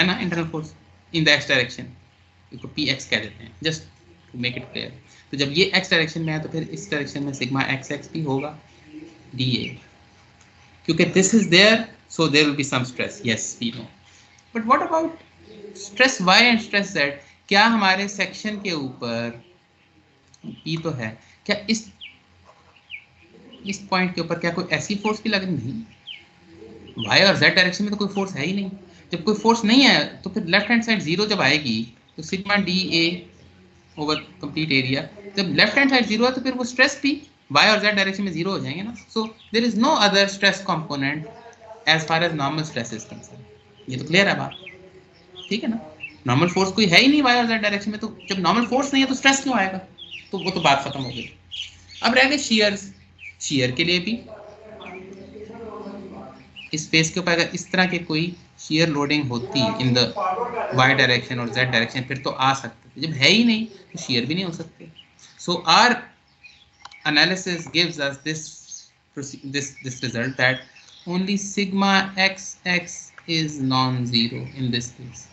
A: ना, internal force in the x direction, इसको Px कह देते हैं, just to make it clear. तो जब ये x डायरेक्शन में है, तो फिर इस डायरेक्शन में सिग्मा xx भी होगा dA, क्योंकि this is there, so there will be some stress, yes we know. But what about stress y and stress z? क्या हमारे सेक्शन के ऊपर P तो है, क्या इस पॉइंट के ऊपर क्या कोई ऐसी फोर्स भी लग रही? नहीं, y और z डायरेक्शन में तो कोई फोर्स है ही नहीं। जब कोई फोर्स नहीं है, तो फिर लेफ्ट हैंड साइड 0 जब आएगी, तो sigma dA over complete area, जब लेफ्ट हैंड साइड 0 है, तो फिर वो स्ट्रेस भी y और z डायरेक्शन में 0 हो जाएंगे ना। So there is no other stress component as far as normal stress is concern. ये तो क्लियर है बात, ठीक है ना। नॉर्मल फोर्स कोई है ही नहीं y और z डायरेक्शन में, तो जब नॉर्मल फोर्स नहीं है तो स्ट्रेस क्यों आएगा? तो वो तो बात खत्म हो गई। अब रह गए शीयर्स। शियर के लिए भी, इस फेस के ऊपर अगर इस तरह के कोई शियर लोडिंग होती इन द वाई डायरेक्शन और जेड डायरेक्शन फिर तो आ सकते, जब है ही नहीं तो शियर भी नहीं हो सकते. सो are analysis gives us this result that only sigma xx is non-zero in this case.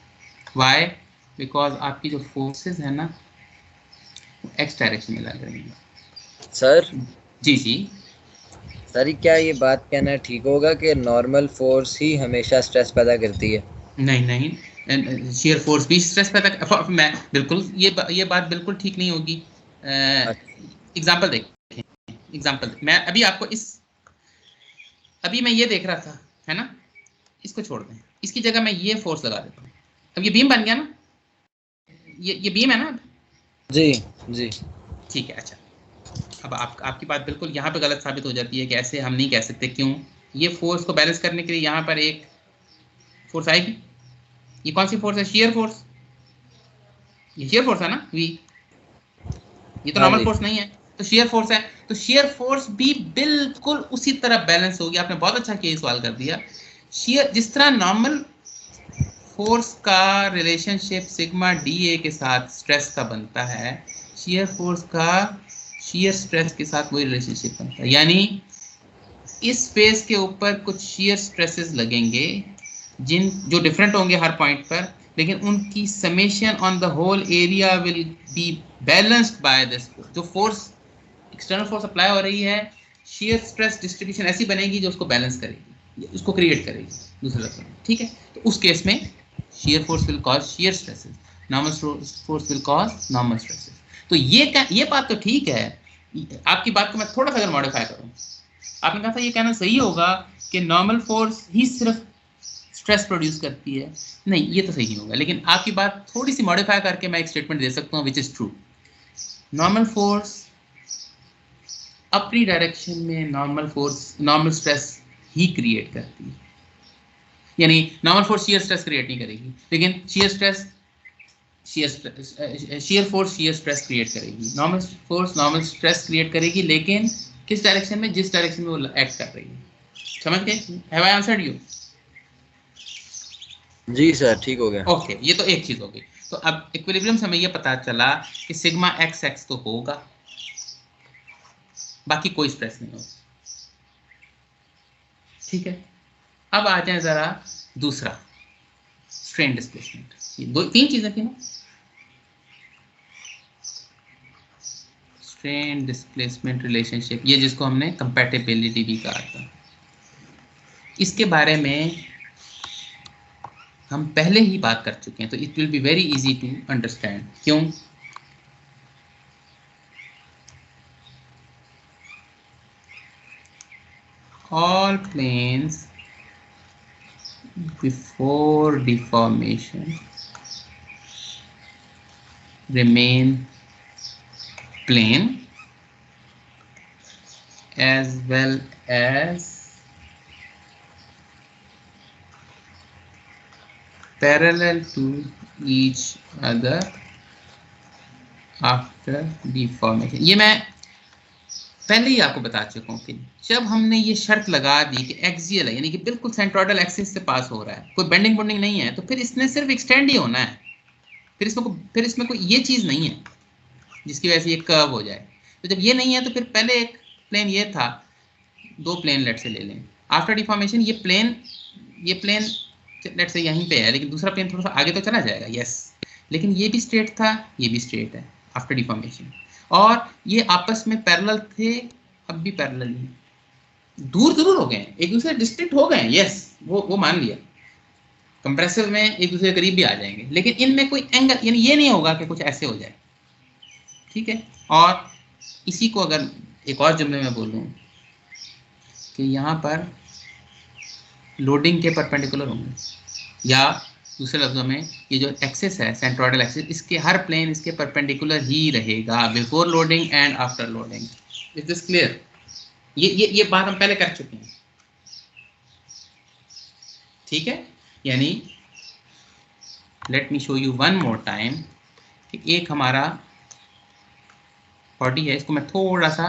A: Why? Because आपकी जो forces है ना x डायरेक्शन में लग रही है.
B: सर
A: जी जी
B: सर, क्या ये बात कहना ठीक होगा कि नॉर्मल फोर्स ही हमेशा स्ट्रेस पैदा करती है?
A: नहीं नहीं, शेयर फोर्स भी स्ट्रेस पैदा, मैं बिल्कुल ये बात बिल्कुल ठीक नहीं होगी. एग्जांपल देखें, एग्जांपल मैं अभी आपको अभी मैं ये देख रहा था, है ना, इसको छोड़ दें, इसकी जगह मैं ये फोर्स लगा देता हूँ. अब ये बीम बन गया ना, ये बीम है ना.
B: जी जी
A: ठीक है. अच्छा, अब आपकी बात बिल्कुल यहाँ पे गलत साबित हो जाती है कि ऐसे हम नहीं कह सकते. क्यों? ये फोर्स को बैलेंस करने के लिए यहाँ पर एक फोर्स आएगी. ये कौन सी फोर्स है? Shear force. ये शेयर फोर्स है ना वी, ये तो नॉर्मल फोर्स नहीं है, तो शेयर फोर्स है. तो शेयर फोर्स भी बिल्कुल उसी तरह बैलेंस होगी. आपने बहुत अच्छा किया, सवाल कर दिया. शेयर जिस तरह नॉर्मल फोर्स का रिलेशनशिप सिग्मा डी ए के साथ स्ट्रेस का बनता है, शेयर फोर्स का शेयर स्ट्रेस के साथ वही रिलेशनशिप बनता है. यानी इस फेस के ऊपर कुछ शेयर स्ट्रेसेस लगेंगे जो डिफरेंट होंगे हर पॉइंट पर, लेकिन उनकी summation on the whole area will be balanced by this. जो फोर्स एक्सटर्नल फोर्स अप्लाई हो रही है, शेयर स्ट्रेस डिस्ट्रीब्यूशन ऐसी बनेगी जो उसको बैलेंस करेगी, उसको क्रिएट करेगी दूसरे लफ्ज़ों में. ठीक है, तो उस केस में shear force will cause shear stresses, normal force will cause normal stresses. तो ये बात तो ठीक है. आपकी बात को मैं थोड़ा सा अगर मॉडिफाई करूं, आपने कहा था ये कहना सही होगा कि नॉर्मल फोर्स ही सिर्फ स्ट्रेस प्रोड्यूस करती है. नहीं, ये तो सही नहीं होगा, लेकिन आपकी बात थोड़ी सी मॉडिफाई करके मैं एक स्टेटमेंट दे सकता हूं which is true. Normal force अपनी डायरेक्शन में नॉर्मल स्ट्रेस ही क्रिएट करती है. यानी normal force shear stress create नहीं करेगी, लेकिन shear force shear stress create करेगी. Normal force normal stress create करेगी, लेकिन किस डायरेक्शन में? जिस डायरेक्शन में वो एक्ट कर रही है. समझ गए? Have I answered you?
B: जी सर, ठीक हो गया.
A: ओके, ये तो एक चीज होगी. तो अब इक्विलिब्रियम से हमें ये पता चला कि सिग्मा एक्स एक्स तो होगा, बाकी कोई स्ट्रेस नहीं होगा. ठीक है, अब आ जाए जरा दूसरा, स्ट्रेन डिस्प्लेसमेंट. ये तीन चीजें थी ना, स्ट्रेन डिस्प्लेसमेंट रिलेशनशिप, ये जिसको हमने कंपैटिबिलिटी भी कहा था. इसके बारे में हम पहले ही बात कर चुके हैं, तो it will be very easy to understand. क्यों? All planes before deformation remain plane as well as parallel to each other after deformation. ये मैं पहले ही आपको बता चुका हूँ कि जब हमने ये शर्त लगा दी कि एक्सियल है, यानी कि बिल्कुल सेंट्रोइडल एक्सिस से पास हो रहा है, कोई बेंडिंग बुंडिंग नहीं है, तो फिर इसने सिर्फ एक्सटेंड ही होना है. फिर इसमें कोई ये चीज़ नहीं है जिसकी वजह से ये कर्व हो जाए. तो जब ये नहीं है तो फिर पहले एक प्लेन ये था, दो प्लेन लेट से ले लें. आफ्टर डिफॉर्मेशन ये प्लेन लेट से यहीं पे है, लेकिन दूसरा प्लेन थोड़ा सा आगे तो चला जाएगा. यस, लेकिन ये भी स्ट्रेट था, ये भी स्ट्रेट है आफ्टर डिफॉर्मेशन, और ये आपस में पैरेलल थे, अब भी पैरेलल ही. दूर जरूर हो गए, एक दूसरे डिस्टिंक्ट हो गए, यस, वो मान लिया. कंप्रेसिव में एक दूसरे के करीब भी आ जाएंगे, लेकिन इनमें कोई एंगल, यानी ये नहीं होगा कि कुछ ऐसे हो जाए. ठीक है, और इसी को अगर एक और जुमले में बोलूं कि यहाँ पर लोडिंग के परपेंडिकुलर होंगे, या दूसरे लफ्जों में ये जो एक्सिस है सेंट्रोइडल एक्सिस, इसके हर प्लेन इसके परपेंडिकुलर ही रहेगा before loading and after loading. Is this clear? ये बात हम पहले कर चुके हैं. ठीक है, यानी let me show you one more time. एक हमारा बॉडी है, इसको मैं थोड़ा सा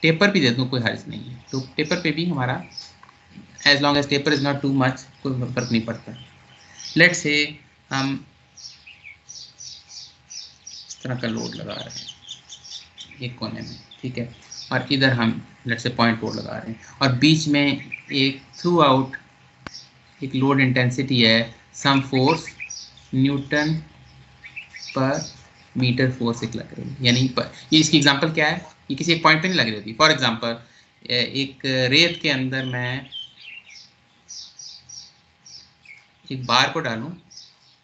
A: टेपर भी दे दूँ कोई हर्ज नहीं है, तो टेपर पे भी हमारा as long as taper is not too much कोई फर्क नहीं पड़ता। लेट्स से हम इस तरह का लोड लगा रहे हैं एक कोने में, ठीक है, और इधर हम लेट्स से पॉइंट लोड लगा रहे हैं, और बीच में एक थ्रू आउट एक लोड इंटेंसिटी है सम फोर्स न्यूटन पर मीटर फोर्स एक लग रही है, यानी ये इसकी एग्जांपल क्या है, ये किसी एक पॉइंट पे नहीं लग रही होती। फॉर एग्जांपल एक रेत के अंदर मैं एक बार को डालूं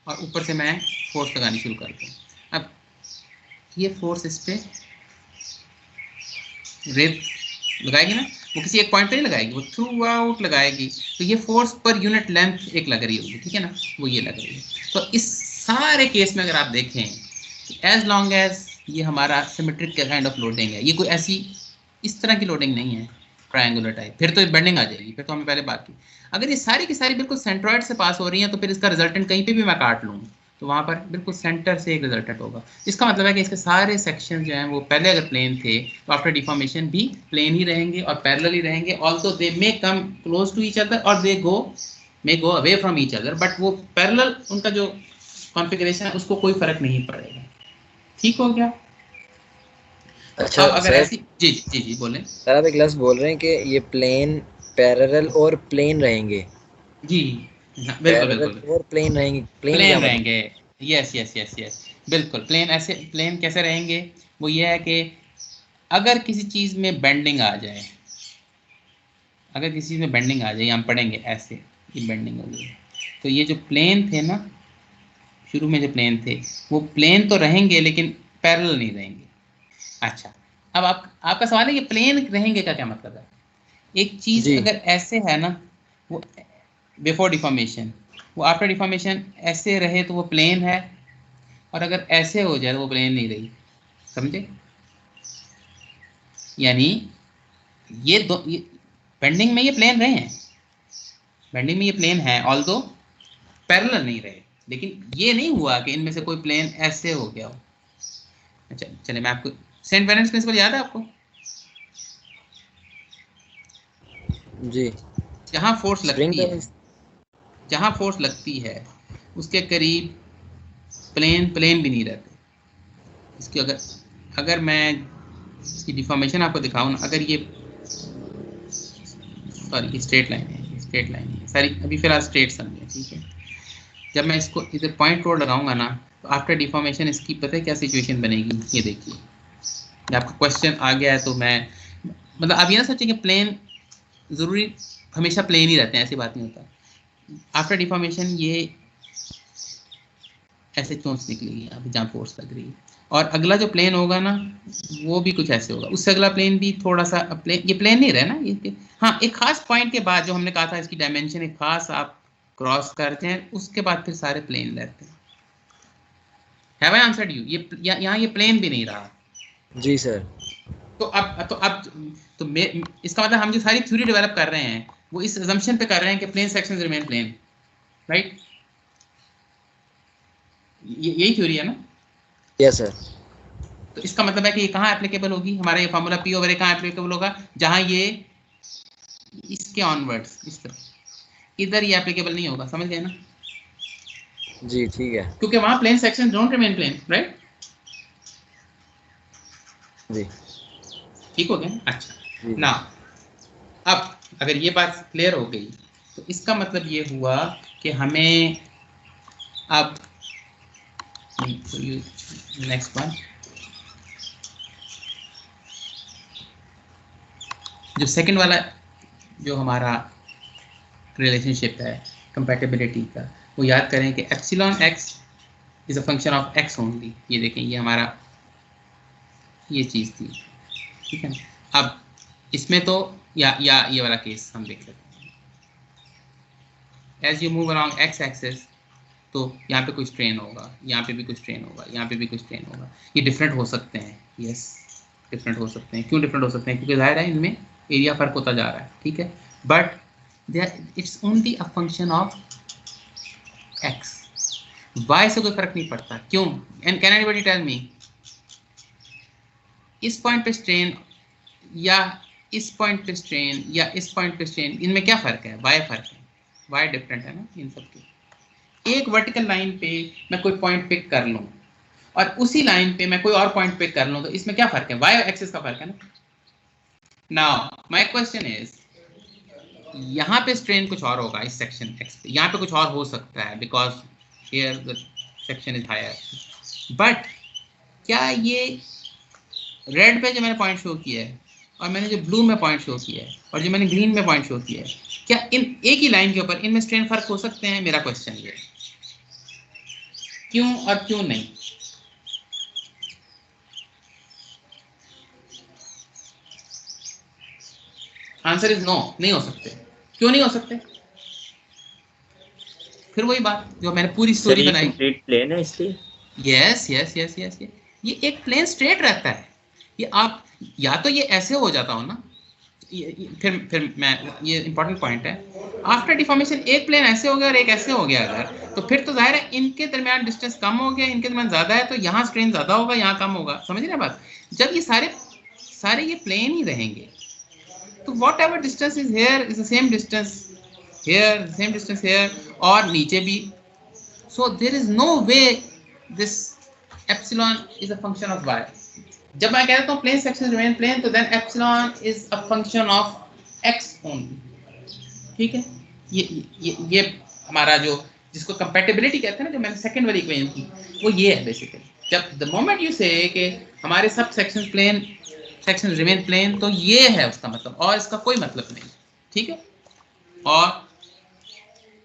A: और ऊपर से मैं फोर्स लगानी शुरू कर दूं। अब ये फोर्स इस पे रेत लगाएगी ना, वो किसी एक पॉइंट पे नहीं लगाएगी, वो थ्रू आउट लगाएगी, तो ये फोर्स पर यूनिट लेंथ एक लग रही होगी, ठीक है ना, वो ये लग रही है। तो इस सारे केस में अगर आप देखें, एज लॉन्ग एज ये हमारा सिमेट्रिक काइंड ऑफ लोडिंग है, ये कोई ऐसी इस तरह की लोडिंग नहीं है ट्रायंगुलर टाइप, फिर तो बेंडिंग आ जाएगी, फिर तो हमने पहले बात की। अगर ये सारी की सारी बिल्कुल सेंट्रॉइड से पास हो रही हैं, तो फिर इसका रिजल्टेंट कहीं पे भी मैं काट लूँ तो वहाँ पर बिल्कुल सेंटर से एक रिजल्टेंट होगा। इसका मतलब है कि इसके सारे सेक्शन जो हैं वो पहले अगर प्लेन थे तो आफ्टर डिफॉर्मेशन भी प्लेन ही रहेंगे और पैरेलल ही रहेंगे, also they may come close to each other और they may go away from each other, but वो पैरेलल उनका जो कॉन्फ़िगरेशन है उसको कोई फर्क नहीं पड़ेगा। ठीक हो गया?
B: अच्छा
A: अब अगर
B: सर,
A: ऐसी जी जी जी बोलें।
B: सर आप एक लफ्ज़ बोल रहे हैं कि ये प्लेन पैरेलल और प्लेन रहेंगे,
A: जी हाँ, बिल्कुल
B: पैरेलल
A: बिल्कुल
B: और प्लेन रहेंगे, प्लेन क्या
A: प्लेन
B: मतलब?
A: रहेंगे। यस यस यस यस बिल्कुल प्लेन। ऐसे प्लेन कैसे रहेंगे? वो ये है कि अगर किसी चीज़ में बेंडिंग आ जाए, अगर किसी चीज़ में बेंडिंग आ जाए, हम पढ़ेंगे ऐसे ये बेंडिंग हो गई, तो ये जो प्लेन थे ना, शुरू में जो प्लेन थे वो प्लेन तो रहेंगे लेकिन पैरेलल नहीं रहेंगे। अच्छा, अब आपका सवाल है कि प्लेन रहेंगे का क्या मतलब है? एक चीज़
B: जी,
A: अगर ऐसे है ना, वो बिफोर डिफॉर्मेशन, वो आफ्टर डिफॉर्मेशन ऐसे रहे तो वो प्लेन है, और अगर ऐसे हो जाए तो वो प्लेन नहीं रही। समझे? यानी ये बेंडिंग में ये प्लेन रहे हैं, बेंडिंग में ये प्लेन है, ऑल्दो पैरेलल नहीं रहे, लेकिन ये नहीं हुआ कि इनमें से कोई प्लेन ऐसे हो गया हो। अच्छा चलिए मैं आपको सेंट वेलेंस प्रिंसिपल याद है आपको?
B: जी,
A: जहां फोर्स
B: स्प्रिंग
A: लगती है,
B: टेनिस।
A: जहां फोर्स लगती है उसके करीब प्लेन भी नहीं रहते। इसकी अगर अगर मैं इसकी डिफॉर्मेशन आपको दिखाऊं ना, अगर ये सॉरी ये स्ट्रेट लाइन है, स्ट्रेट लाइन है सॉरी, अभी फिलहाल स्ट्रेट समझे, ठीक है। जब मैं इसको इधर पॉइंट रोड लगाऊंगा ना, तो आफ्टर डिफॉर्मेशन इसकी पता है क्या सिचुएशन बनेगी? ये देखिए, आपका क्वेश्चन आ गया है तो मैं मतलब आप ये ना सोचें कि प्लेन ज़रूरी हमेशा प्लेन ही रहते हैं, ऐसी बात नहीं होता। आफ्टर डिफॉर्मेशन ये ऐसे चोंच निकलेगी अभी जहाँ फोर्स लग रही है, और अगला जो प्लेन होगा ना वो भी कुछ ऐसे होगा, उससे अगला प्लेन भी थोड़ा सा प्लेन, ये प्लेन नहीं रहे ना ये। हाँ, एक खास पॉइंट के बाद जो हमने कहा था इसकी डायमेंशन एक खास आप क्रॉस करते हैं, उसके बाद फिर सारे प्लेन रहते हैं। Have I answered you? ये यहाँ ये प्लेन भी नहीं रहा।
B: जी सर।
A: तो अब तो इसका मतलब हम जो सारी थ्योरी डेवलप कर रहे हैं वो इस अजम्पशन पे कर रहे हैं कि plane sections remain plane, right? यही थ्योरी है ना?
B: Yes sir.
A: तो इसका मतलब है कि ये कहाँ एप्लीकेबल होगी? हमारा ये फार्मूला पी ओवर ए कहाँ एप्लीकेबल होगा? जहां ये इसके ऑनवर्ड्स इस तरह, इधर ये एप्लीकेबल नहीं होगा। समझ गए ना?
B: जी ठीक है।
A: क्योंकि वहां plane section don't remain plane, right?
B: जी
A: ठीक हो गया? अच्छा
B: जी
A: ना, अब अगर ये बात क्लियर हो गई तो इसका मतलब ये हुआ कि हमें अब नेक्स्ट वन, जो सेकंड वाला जो हमारा रिलेशनशिप है कंपैटिबिलिटी का, वो याद करें कि epsilon x is a function of x only. ये देखें, ये हमारा ये चीज़ थी, ठीक है ना? अब इसमें तो या ये वाला केस हम देख लेते हैं। As you move along x axis, तो यहाँ पे कुछ स्ट्रेन होगा, यहाँ पे भी कुछ स्ट्रेन होगा, यहाँ पे भी कुछ स्ट्रेन होगा। ये डिफरेंट हो सकते हैं, यस डिफरेंट हो सकते हैं। क्यों डिफरेंट हो सकते हैं? क्योंकि जाहिर है इनमें एरिया फर्क होता जा रहा है, ठीक है, but it's only a function of x. Y से कोई फर्क नहीं पड़ता। क्यों? And can anybody tell me इस पॉइंट पे स्ट्रेन या इस पॉइंट पे स्ट्रेन या इस पॉइंट पे स्ट्रेन, इनमें क्या फर्क है? वाई फर्क है, वाई डिफरेंट है ना इन सब के। एक वर्टिकल लाइन पे मैं कोई पॉइंट पिक कर लूं और उसी लाइन पे मैं कोई और पॉइंट पिक कर लूं, तो इसमें क्या फर्क है? वाई एक्सिस का फर्क है ना। नाउ माय क्वेश्चन इज, यहाँ पे स्ट्रेन कुछ और होगा इस सेक्शन एक्स पे, यहाँ पे कुछ और हो सकता है because here the section is higher, but क्या ये रेड पे जो मैंने पॉइंट शो किया है और मैंने जो ब्लू में पॉइंट शो किया है और जो मैंने ग्रीन में पॉइंट शो किया है, क्या इन एक ही लाइन के ऊपर इनमें स्ट्रेन फर्क हो सकते हैं? मेरा क्वेश्चन ये है, क्यों और क्यों नहीं? आंसर इज नो, नहीं हो सकते। क्यों नहीं हो सकते? फिर वही बात जो मैंने पूरी स्टोरी बनाई,
C: कंप्लीट प्लेन है इसलिए।
A: यस यस यस यस, ये एक प्लेन स्ट्रेट रहता है। ये आप या तो ये ऐसे हो जाता हो ना, फिर मैं, ये इंपॉर्टेंट पॉइंट है, आफ्टर डिफॉर्मेशन एक प्लेन ऐसे हो गया और एक ऐसे हो गया अगर, तो फिर तो जाहिर है इनके दरमियान डिस्टेंस कम हो गया, इनके दरमियान ज्यादा है, तो यहाँ स्ट्रेन ज्यादा होगा, यहाँ कम होगा। समझ रहे हैं बात? जब ये सारे ये प्लेन ही रहेंगे, तो whatever distance is here is the same distance here, same distance here, और नीचे भी। So there is no way this epsilon is a function of y। जब मैं कहता हूँ प्लेन सेक्शन रिमेन प्लेन, तो then epsilon is a function of x only. ठीक है, ये हमारा जो जिसको कंपैटिबिलिटी कहते हैं ना, जो मैंने सेकंड वाली इक्वेशन की, वो ये है बेसिकली। जब द मोमेंट यू से कि हमारे सब section plane, section remain plane, तो ये है उसका मतलब, और इसका कोई मतलब नहीं। ठीक है, और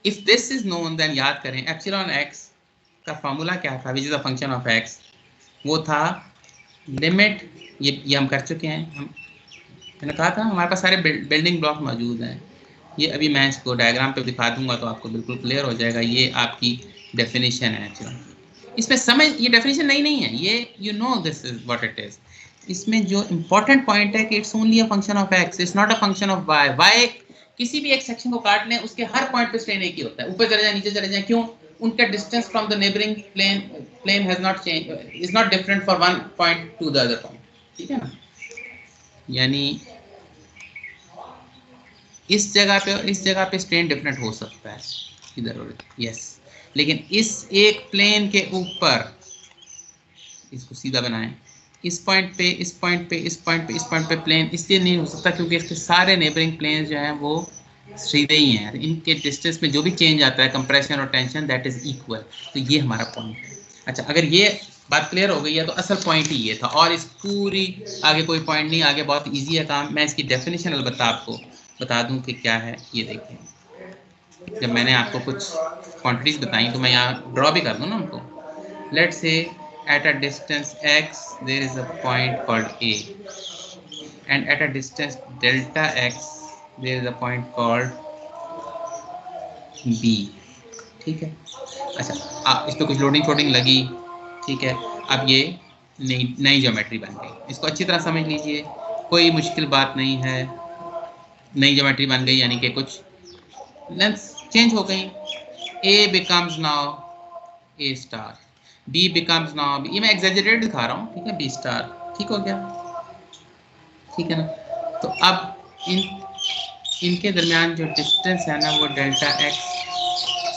A: if this is known then याद करें एप्सिलॉन x का फार्मूला क्या था, which is a function of x, वो था लिमिट, ये हम कर चुके हैं। मैंने कहा था हमारे पास सारे बिल्डिंग ब्लॉक मौजूद हैं। ये अभी मैं इसको डायग्राम पे दिखा दूंगा तो आपको बिल्कुल क्लियर हो जाएगा। ये आपकी डेफिनेशन है एक्चुअली, इसमें समझ, ये डेफिनेशन नहीं है, ये you know this is what it is. इसमें जो इंपॉर्टेंट पॉइंट है कि it's only a function of x, it's not a function of y। y किसी भी एक सेक्शन को काट लें, उसके हर पॉइंट पे स्ट्रेन एक ही होता है, ऊपर चले जाए नीचे चले जाए, क्यों? उनका distance from the neighbouring plane has not change, is not different for one point to the other point. ठीक है ना, यानी इस जगह पे स्ट्रेन डिफरेंट हो सकता है इधर और यस, लेकिन इस एक प्लेन के ऊपर, इसको सीधा बनाएं, इस पॉइंट पे इस पॉइंट पे इस पॉइंट पे इस पॉइंट पे प्लेन इसलिए नहीं हो सकता क्योंकि इसके सारे नेबरिंग प्लेन जो हैं वो सीधे ही हैं। इनके डिस्टेंस में जो भी चेंज आता है, कंप्रेशन और टेंशन, दैट इज इक्वल। तो ये हमारा पॉइंट है। अच्छा, अगर ये बात क्लियर हो गई है तो असल पॉइंट ही ये था, और इस पूरी आगे कोई पॉइंट नहीं, आगे बहुत ईजी है काम। मैं इसकी डेफिनेशन अलबत्ता आपको बता दूं कि क्या है। ये देखिए, जब मैंने आपको कुछ क्वांटिटीज बताई तो मैं यहाँ ड्रॉ भी कर दूँ ना उनको। Let's say at a distance x there is a point called a, and at a distance delta x there is a point called b। ठीक है, अच्छा इस पर कुछ लोडिंग फोडिंग लगी, ठीक है, अब ये नई ज्योमेट्री बन गई। इसको अच्छी तरह समझ लीजिए, कोई मुश्किल बात नहीं है। नई ज्योमेट्री बन गई यानी कि कुछ लेंथ चेंज हो गई। a becomes now a star, B becomes now B। ये मैं एग्जैजरेट दिखा रहा हूँ, ठीक है, B स्टार, ठीक हो गया, ठीक है ना। तो अब इनके दरमियान जो डिस्टेंस है ना वो डेल्टा x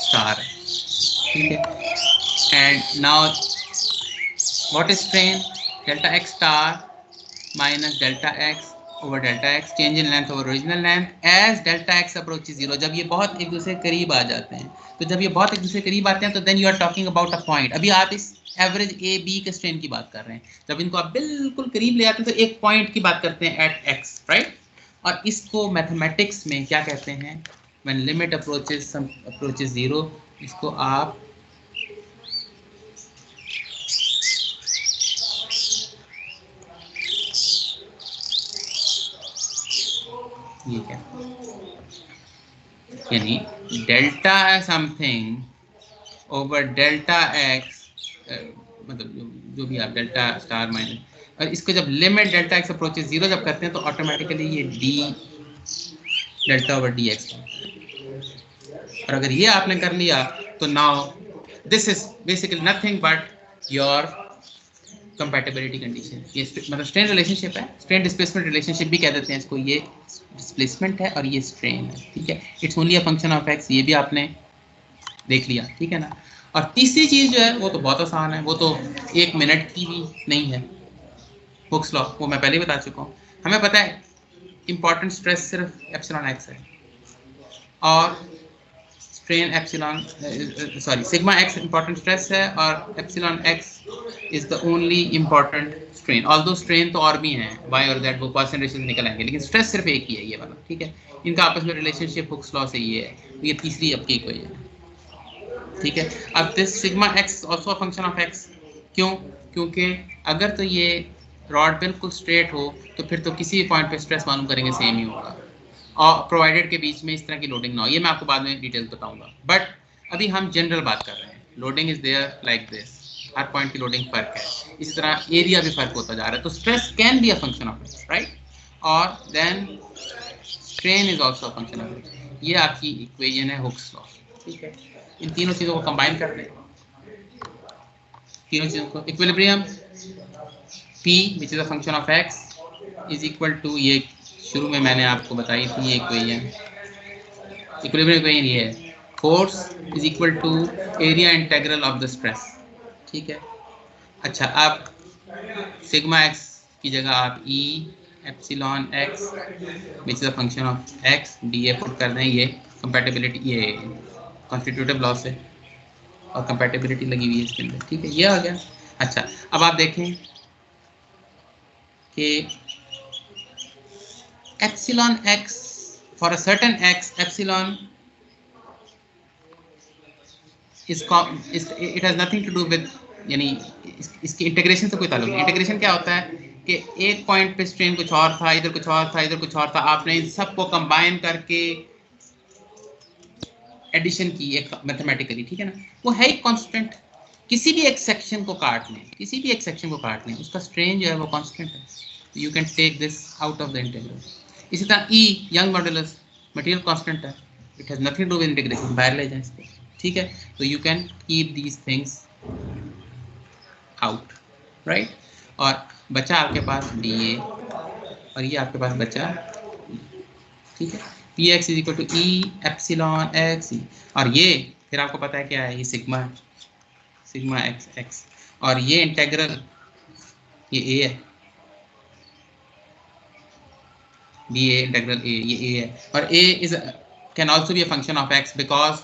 A: स्टार है, ठीक है। And now what is strain? Delta x star minus delta x over delta x, change in length over original length as delta x approaches zero. जब ये बहुत एक दूसरे के करीब आ जाते हैं, तो जब ये बहुत एक दूसरे के करीब आते हैं तो then you are talking about a point. अभी आप इस एवरेज ए बी के स्ट्रेन की बात कर रहे हैं, जब इनको आप बिल्कुल करीब ले आते हैं तो एक पॉइंट की बात करते हैं एट एक्स, राइट। और इसको मैथमेटिक्स में क्या कहते हैं? व्हेन लिमिट अप्रोचेस जीरो, इसको आप ये क्या, यानी delta something over delta x, मतलब जो भी आप डेल्टा स्टार माइनस, और इसको जब limit delta x approaches zero जब करते हैं तो ऑटोमेटिकली ये D delta over D x. और अगर ये आपने कर लिया तो now this is basically nothing but your compatibility condition, ये मतलब स्ट्रेन रिलेशनशिप है, स्ट्रेन डिस्प्लेसमेंट रिलेशनशिप भी कह देते हैं इसको। ये डिस्प्लेसमेंट है और ये स्ट्रेन है, ठीक है। It's only a function of X, ये भी आपने देख लिया, ठीक है ना। और तीसरी चीज जो है वो तो बहुत आसान है, वो तो 1 मिनट की भी नहीं है, हुक्स लॉ, वो मैं पहले ही बता चुका हूँ। हमें पता है इंपॉर्टेंट स्ट्रेस सिर्फ एप्सिलॉन एक्स है, और strain epsilon sorry sigma x important stress है, और epsilon x is the only important strain. Although strain तो और भी हैं, वाई और जेड, वो पॉइसन रेशियो से निकल आएंगे, लेकिन स्ट्रेस सिर्फ एक ही है, ये वाला, ठीक है। इनका आपस में रिलेशनशिप हुक्स लॉ से ये है, ये तीसरी आपकी इक्वेशन है, ठीक है। अब this sigma x also a function of x, क्यों? क्योंकि अगर तो ये रॉड बिल्कुल स्ट्रेट हो तो फिर तो किसी भी पॉइंट पे स्ट्रेस मालूम करेंगे सेम ही होगा, और प्रोवाइडेड के बीच में इस तरह की लोडिंग ना हो। ये मैं आपको बाद में डिटेल बताऊंगा, बट अभी हम जनरल बात कर रहे हैं। Loading is there like this, हर पॉइंट की लोडिंग फर्क है, इसी तरह एरिया भी फर्क होता जा रहा है, तो stress can be a function of X, right, और then strain is also a function of X. ये आपकी इक्वेशन है हुक्स लॉ, ठीक है। इन तीनों चीजों को कंबाइन कर लें, तीनों चीजों को, equilibrium P which is a function of x is equal to, ये शुरू में मैंने आपको बताई थी ये इक्वेशन, इक्विलिब्रियम इक्वेशन ये है, force is equal to area integral of the stress, ठीक है। अच्छा, अब सिग्मा एक्स की जगह आप E epsilon x which is a function of x D A put कर दें, ये कंपैटिबिलिटी, ये कॉन्स्टिट्यूटिव लॉ से और कंपैटिबिलिटी लगी हुई है इसके अंदर, ठीक है, ये आ गया। अच्छा, अब आप देखें कि epsilon x for a certain x, epsilon it has nothing to do with, यानी इसकी इंटीग्रेशन से कोई ताल्लुक नहीं। इंटीग्रेशन क्या होता है कि एक पॉइंट पे स्ट्रेन कुछ और था, इधर कुछ और था, इधर कुछ और था, आपने इन सबको कंबाइन करके एडिशन की एक मैथमेटिकली, ठीक है ना, वो है एक कांस्टेंट। किसी भी एक सेक्शन को काट लें, किसी भी एक सेक्शन को काट लें, उसका स्ट्रेन जो है वो कांस्टेंट है, you can take this out of the integral. इसी तरह E Young modulus material constant है, it has nothing to do with integration, बाहर ले जाएं इसको, ठीक है। तो you can keep these things out, right, और बचा आपके पास DA, और ये आपके पास बचा, ठीक है, Px is equal to E epsilon x, और ये फिर आपको पता है क्या है, ये सिग्मा है, सिग्मा एक्स एक्स, और ये इंटीग्रल ये A है, DA इंटीग्रल A, ये A है, और A is can also be a function of x, because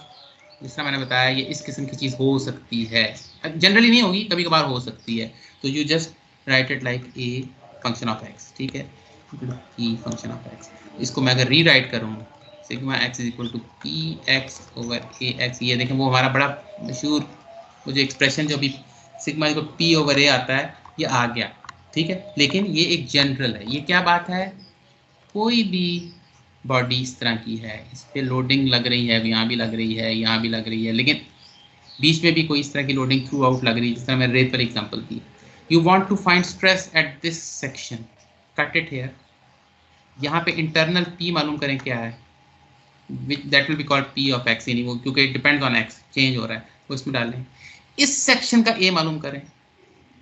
A: जिस तरह मैंने बताया ये इस किस्म की चीज़ हो सकती है, जनरली नहीं होगी, कभी कभार हो सकती है, तो you just right it like A function of x, ठीक है, E फंक्शन ऑफ x। इसको मैं अगर री राइट करूँ, sigma x is equal to P x over A x, ये देखें वो हमारा बड़ा मशहूर वो जो एक्सप्रेशन जो अभी सिग्मा इक्वल पी ओवर ए आता है, ये आ गया, ठीक है। लेकिन ये एक जनरल है, ये क्या बात है, कोई भी बॉडी इस तरह की है, इस पर लोडिंग लग रही है, यहाँ भी लग रही है, यहाँ भी लग रही है, लेकिन बीच में भी कोई इस तरह की लोडिंग थ्रू आउट लग रही है, जिस तरह मैंने रेत पर एग्जाम्पल दी। You want to find stress at this section, cut it here, यहाँ पे इंटरनल P मालूम करें क्या है, that will be called P of x, यानी वो क्योंकि it depends on x, change हो रहा है, वो इसमें डालें। इस सेक्शन का A मालूम करें,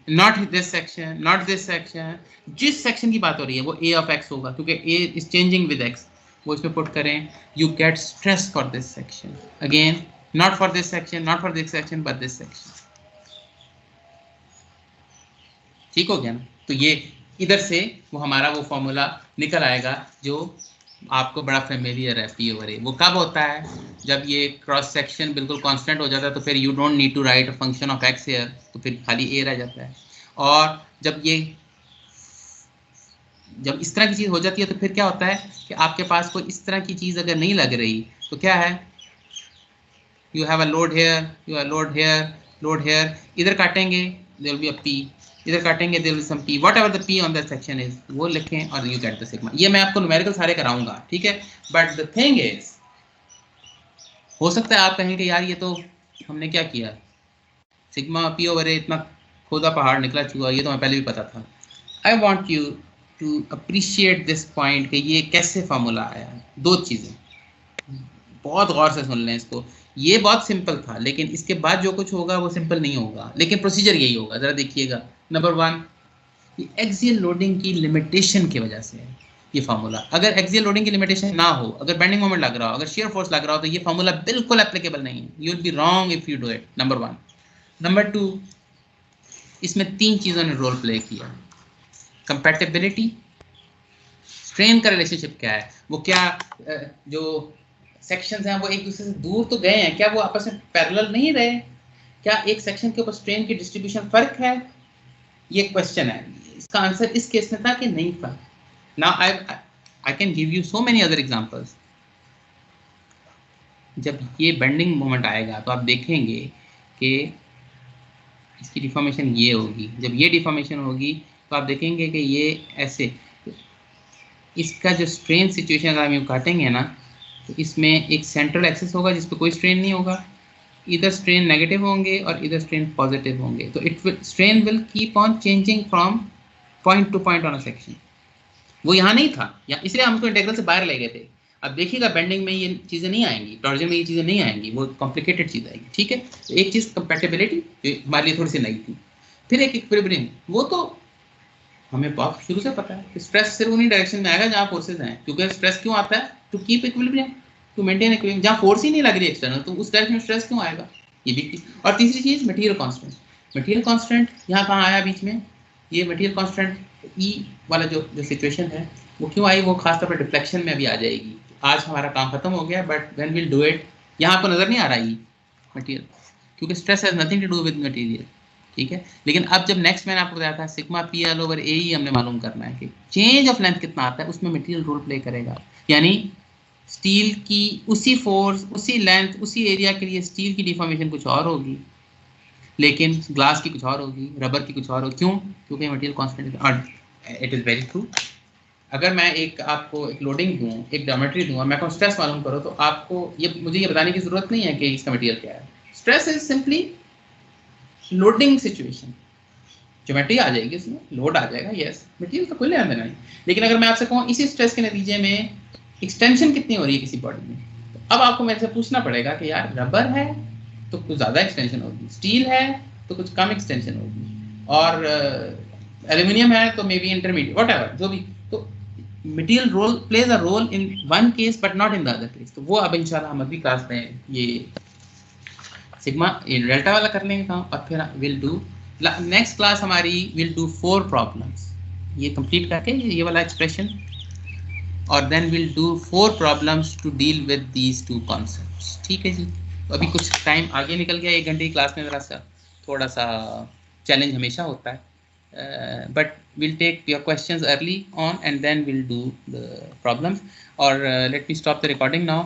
A: not this section, not this section, जिस सेक्शन की बात हो रही है वो A ऑफ x होगा, क्योंकि A is changing with x, वो इसमें पुट करें, you get stress for this section, again not for this section, not for this section, but this section, ठीक हो गया ना। तो ये इधर से वो हमारा वो फॉर्मूला निकल आएगा जो आपको बड़ा फेमिलियर है, P ओवर A। वो कब होता है, जब ये क्रॉस सेक्शन बिल्कुल कांस्टेंट हो जाता है, तो फिर you don't need to write a function of x here, तो फिर खाली A रह जाता है। और जब इस तरह की चीज़ हो जाती है तो फिर क्या होता है कि आपके पास कोई इस तरह की चीज़ अगर नहीं लग रही तो क्या है, you have a load here, you have load here, load here, इधर काटेंगे there will be a P, इधर काटेंगे there will some P, whatever the P on that section is, वो लिखें और यू गेट द सिग्मा। ये मैं आपको न्यूमेरिकल सारे कराऊंगा, ठीक है, बट द थिंग इज, हो सकता है आप कहेंगे यार ये तो हमने क्या किया, सिग्मा P ओवर A इतना खोदा पहाड़ निकला चूहा, ये तो हमें पहले भी पता था। I want you to appreciate this point कि ये कैसे फार्मूला आया। दो चीज़ें बहुत गौर से सुन लें इसको, ये बहुत सिंपल था, लेकिन इसके बाद जो कुछ होगा वो सिंपल नहीं होगा, लेकिन प्रोसीजर यही होगा, ज़रा देखिएगा। नंबर 1, ये एक्सियल लोडिंग की लिमिटेशन की वजह से है ये फार्मूला। अगर एक्सियल लोडिंग की लिमिटेशन ना हो, अगर बेंडिंग मोमेंट लग रहा हो, अगर शियर फोर्स लग रहा हो, तो ये फार्मूला बिल्कुल एप्लीकेबल नहीं है। You will be wrong if you do it, number 1। Number 2, इसमें 3 चीज़ों ने रोल प्ले किया। कंपैटिबिलिटी, स्ट्रेन का रिलेशनशिप क्या है, वो क्या जो सेक्शंस हैं वो एक दूसरे से दूर तो गए हैं, क्या वो आपस में पैरेलल नहीं रहे, क्या एक सेक्शन के ऊपर स्ट्रेन की डिस्ट्रीब्यूशन फर्क है, ये क्वेश्चन है। इसका आंसर इस केस में था कि नहीं था। Now I can give you so many other examples. जब ये बेंडिंग मोमेंट आएगा तो आप देखेंगे कि इसकी डिफॉर्मेशन ये होगी, जब ये डिफॉर्मेशन होगी तो आप देखेंगे कि ये ऐसे, इसका जो स्ट्रेन सिचुएशन अगर हम यूँ काटेंगे ना, तो इसमें एक सेंट्रल एक्सिस होगा जिस पे कोई स्ट्रेन नहीं होगा, इधर स्ट्रेन नेगेटिव होंगे और इधर स्ट्रेन पॉजिटिव होंगे। तो strain will keep on changing from point two point on a section. वो यहाँ नहीं था, या इसलिए हमको इंटीग्रल से बाहर ले गए थे। अब देखिएगा बेंडिंग में ये चीज़ें नहीं आएंगी, टॉर्जन में ये चीज़ें नहीं आएंगी, वो कॉम्प्लिकेटेड चीज़ आएगी, ठीक है। तो एक चीज़ कंपैटिबिलिटी जो हमारे लिए थोड़ी सी नई थी। फिर एक इक्विलिब्रियम, वो तो हमें बहुत शुरू से पता है कि स्ट्रेस सिर्फ उन्हीं डायरेक्शन में आएगा जहाँ फोर्सेज हैं, क्योंकि स्ट्रेस क्यों आता है, to keep equilibrium, to maintain equilibrium. जहाँ फोर्स ही नहीं लग रही एक्सटर्नल, तो उस डायरेक्शन में स्ट्रेस क्यों आएगा, ये भी चीज़। और तीसरी चीज़ मटेरियल कांस्टेंट। मटेरियल कांस्टेंट यहाँ कहाँ आया बीच में, ये मटेरियल कांस्टेंट ई वाला जो सिचुएशन है वो क्यों आई, वो खासतौर पर डिफ्लेक्शन में अभी आ जाएगी। आज हमारा काम खत्म हो गया, but when will do it, यहाँ आपको नजर नहीं आ रहा है मटेरियल, क्योंकि stress has nothing to do with material, ठीक है। लेकिन अब जब नेक्स्ट मैंने आपको बताया था सिग्मा पी एल ओवर ए ही हमने मालूम करना है कि चेंज ऑफ लेंथ कितना आता है, उसमें मटेरियल रोल प्ले करेगा। यानी स्टील की उसी फोर्स, उसी लेंथ, उसी एरिया के लिए स्टील की डिफॉर्मेशन कुछ और होगी, लेकिन ग्लास की कुछ और होगी, रबर की कुछ और होगी। क्यों? क्योंकि मटेरियल कांस्टेंट है। और इट इज़ वेरी ट्रू। अगर मैं आपको एक लोडिंग दूँ, एक ज्योमेट्री दूँ और मैं आपको स्ट्रेस मालूम करो, तो आपको मुझे ये बताने की जरूरत नहीं है कि इसका मटेरियल क्या है। Stress is simply loading situation, geometry आ जाएगी, इसमें लोड आ जाएगा, यस, मटेरियल का कोई लेना देना नहीं। लेकिन अगर मैं आपसे कहूँ इसी स्ट्रेस के नतीजे में एक्सटेंशन कितनी हो रही है किसी बॉडी में, तो अब आपको मेरे से पूछना पड़ेगा कि यार रबर है तो कुछ ज़्यादा एक्सटेंशन होगी, स्टील है तो कुछ कम एक्सटेंशन होगी, और एल्यूमिनियम है तो may be intermediate, whatever, जो भी। तो material role plays a role in one case but not in the other case. तो वो अब इंशाल्लाह हम अगली क्लास में ये सिग्मा डेल्टा वाला कर लेंगे काम, और फिर विल डू नेक्स्ट क्लास हमारी विल डू 4 प्रॉब्लम्स, ये कंप्लीट करके ये वाला एक्सप्रेशन, और then will do 4 problems to deal with these 2 concepts, ठीक है जी। तो अभी कुछ टाइम आगे निकल गया, 1 घंटे की क्लास में ज़रा सा थोड़ा सा चैलेंज हमेशा होता है, but will take your questions early on and then will do the problems. और let me stop the recording now.